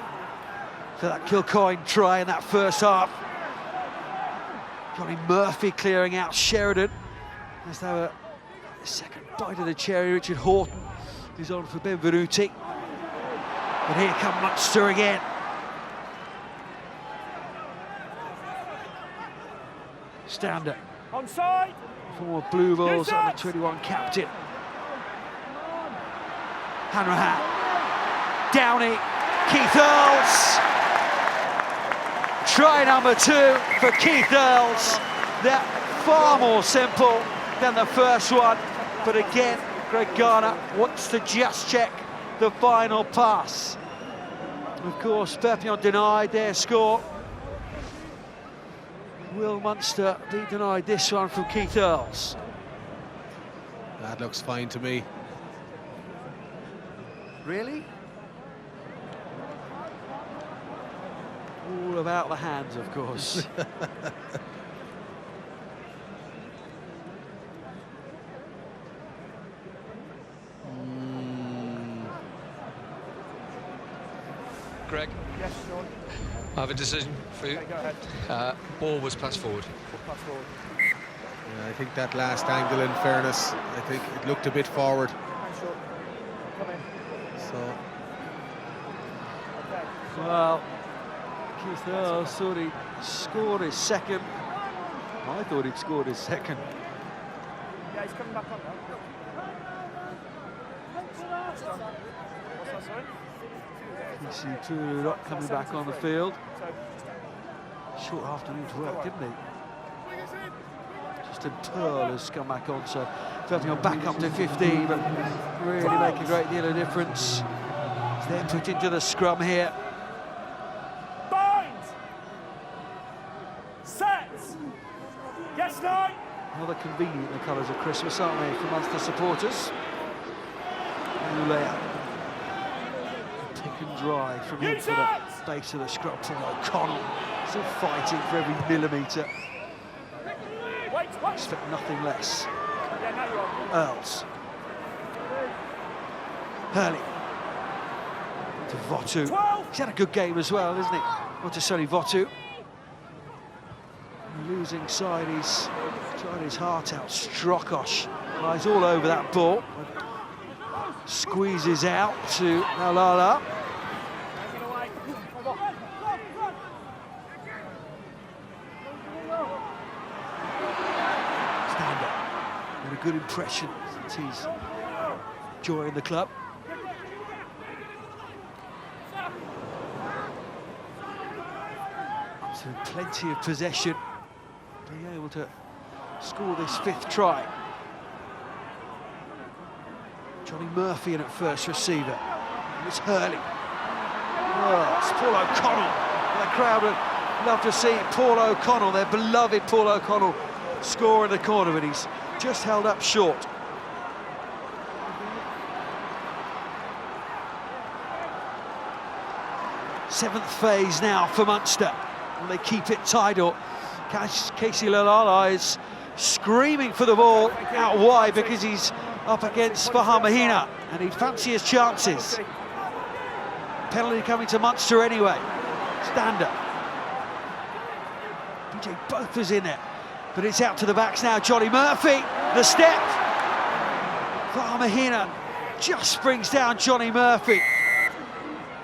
For that Kilcoyne try in that first half. Johnny Murphy clearing out Sheridan. Let's have a second bite of the cherry. Richard Horton is on for Benvenuti. But here come Munster again. Stander. Onside! Former Blue Bulls under 21 captain. Hanrahan. Downey. Keith Earls. Try number 2 for Keith Earls. That far more simple than the first one. But again, Greg Garner wants to just check the final pass. Of course, Perpignan denied their score. Will Munster be denied this one from Keith Earls? That looks fine to me. Really? All about the hands, of course. Greg, Yes, Sean. I have a decision for you. Okay, go ahead. Ball was passed forward. Pass forward. Yeah, I think that last angle, in fairness, I think it looked a bit forward. Hands short. Come in. So Okay. Well, Keith Earls thought he scored his second. I thought he'd scored his second. Yeah, he's coming back on now. What's that, sorry? TC2 not coming back on the field. Short afternoon's work, didn't he? Justin Pearl has come back on, so Perpignan back up to 15, but really make a great deal of difference. They're put into the scrum here. Bind! Set! Yes, no! Rather convenient, the colours of Christmas, aren't they, for Munster supporters? New layout. Pick and dry from him for the base of the scrum from O'Connell. Still fighting for every millimetre. Expect nothing less. Yeah, now you're on. Earls. Hurley. To Votu. He's had a good game as well, isn't he? Not just only Votu. losing side, he's trying his heart out. Strokos lies all over that ball. Squeezes out to Alala. Stander made a good impression since he's joined the club. So plenty of possession, being able to score this 5th try. Johnny Murphy in at first receiver. It's Hurley. Oh, it's Paul O'Connell. The crowd would love to see Paul O'Connell, their beloved Paul O'Connell, score in the corner, but he's just held up short. Seventh phase now for Munster. Will they keep it tied up? Casey Lalala is screaming for the ball out wide because he's up against Fahamahina, and he'd fancy his chances. Penalty coming to Munster anyway. Stander. BJ both was in there, but it's out to the backs now. Johnny Murphy, the step. Fahamahina just springs down Johnny Murphy.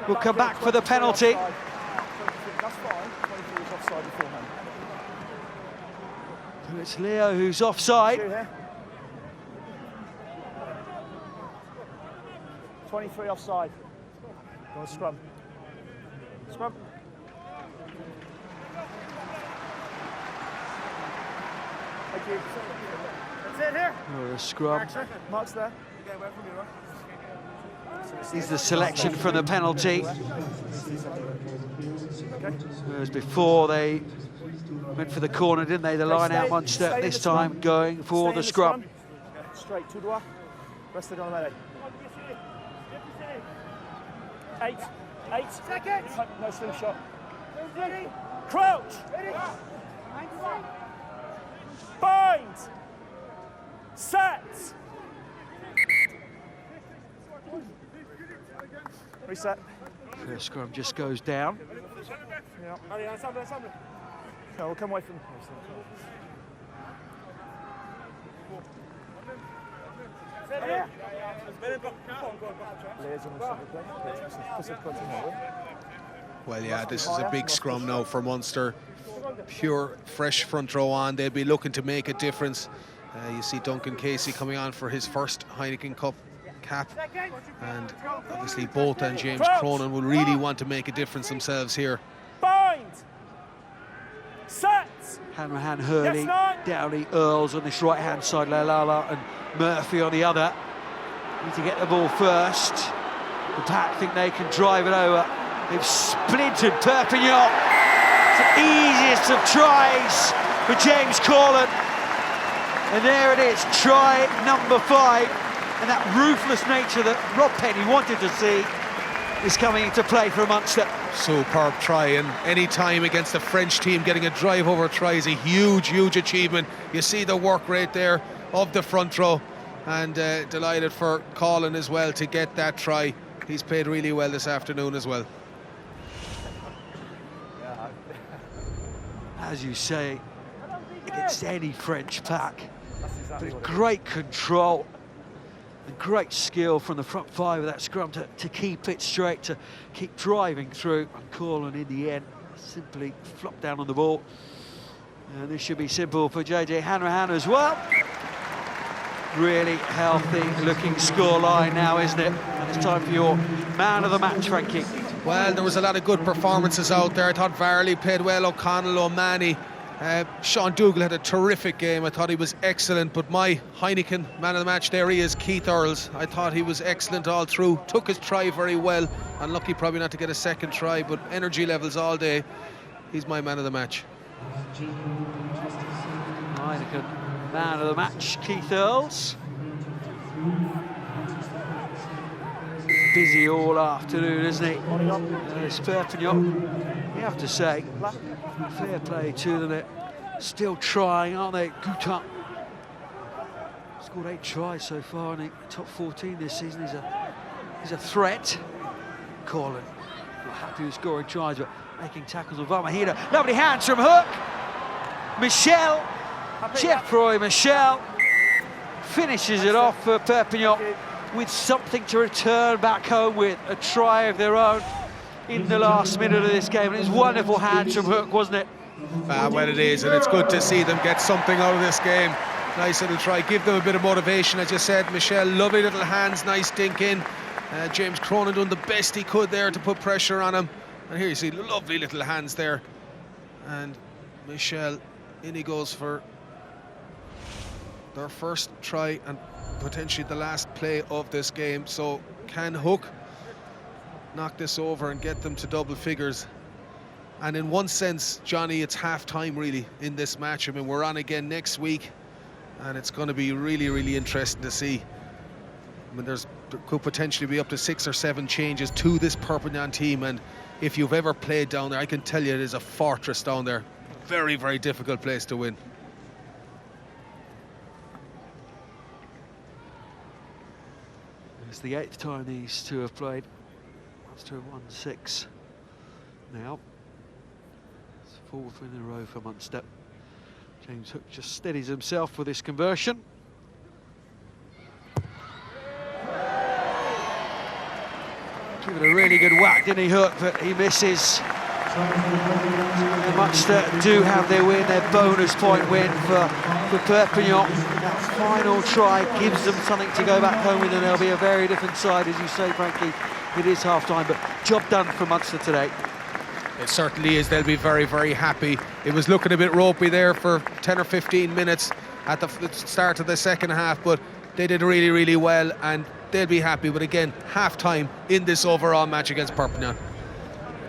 Will come back for the penalty. That's fine. 23 was offside beforehand. So it's Leo who's offside. 23 offside. Go on, scrum. Scrum. Thank you. That's it here. Oh, the scrum. Mark's there. Is the selection from the penalty. Whereas before they went for the corner, didn't they? The line out Munster, this time going for the scrum. Straight, tout droit. Reste dans la mêlée. 8. Seconds. No slingshot. Ready. Crouch. Ready. Bind. Set. Reset. First scrum just goes down. Yeah. No, we'll come away from. Well, yeah, this is a big scrum now for Munster. Pure, fresh front row on. They'll be looking to make a difference. You see Duncan Casey coming on for his first Heineken Cup cap, and obviously both and James Cronin will really want to make a difference themselves here. Bind. Set. Hanrahan, Hurley, Downey, Earls on this right-hand side, Lalala and Murphy on the other. Need to get the ball first. The pack think they can drive it over. They've splintered Perpignan. It's the easiest of tries for James Corlin. And there it is, try number 5. And that ruthless nature that Rob Penny wanted to see is coming into play for Munster. Superb try, and any time against a French team getting a drive over try is a huge, huge achievement. You see the work rate there of the front row, and delighted for Colin as well to get that try. He's played really well this afternoon as well. As you say, against any French pack, but great control. And great skill from the front 5 of that scrum to keep it straight, to keep driving through. And Corlin in the end simply flopped down on the ball. And this should be simple for JJ Hanrahan as well. Really healthy looking scoreline now, isn't it? And it's time for your man of the match, Frankie. Well, there was a lot of good performances out there. I thought Varley played well, O'Connell, O'Mahony. Sean Dougal had a terrific game. I thought he was excellent, but my Heineken man of the match, there he is, Keith Earls. I thought he was excellent all through, took his try very well. Unlucky probably not to get a second try, but energy levels all day. He's my man of the match. Heineken man of the match, Keith Earls. Busy all afternoon, isn't he? It's Perpignan, you have to say. Fair play to them. They're still trying, aren't they? Goutin scored 8 tries so far in the top 14 this season. He's a threat. Corlin not happy with scoring tries, but making tackles on Fahamahina. Lovely hands from Hook. Michel, Geoffroy Michel, finishes it off for Perpignan with something to return back home with, a try of their own in the last minute of this game. And it was wonderful hands from Hook, wasn't it? Well, it is, and it's good to see them get something out of this game. Nice little try, give them a bit of motivation, as you said. Michel, lovely little hands, nice dink in. James Cronin doing the best he could there to put pressure on him. And here you see lovely little hands there. And Michel, in he goes for their first try and potentially the last play of this game. So can Hook knock this over and get them to double figures? And in one sense, Johnny, it's half-time really in this match. I mean, we're on again next week, and it's going to be really, really interesting to see. I mean, there could potentially be up to 6 or 7 changes to this Perpignan team, and if you've ever played down there, I can tell you it is a fortress down there. Very, very difficult place to win. It's the 8th time these two have played. Munster have won 6 now. It's 4th in a row for Munster. James Hook just steadies himself for this conversion. Give it a really good whack, didn't he, Hook, but he misses. And Munster do have their win, their bonus point win for Perpignan. That final try gives them something to go back home with, and they'll be a very different side, as you say, Frankie. It is half-time, but job done for Munster today. It certainly is. They'll be very, very happy. It was looking a bit ropey there for 10 or 15 minutes at the start of the second half, but they did really, really well, and they'll be happy. But again, half-time in this overall match against Perpignan.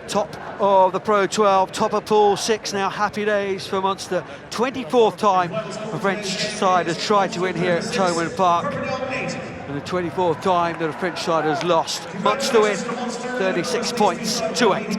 Top of the Pro 12, top of Pool 6 now. Happy days for Munster. 24th time the French side has tried to win here at Thomond Park, and the 24th time that the French side has lost. Munster win, 36 points to 8.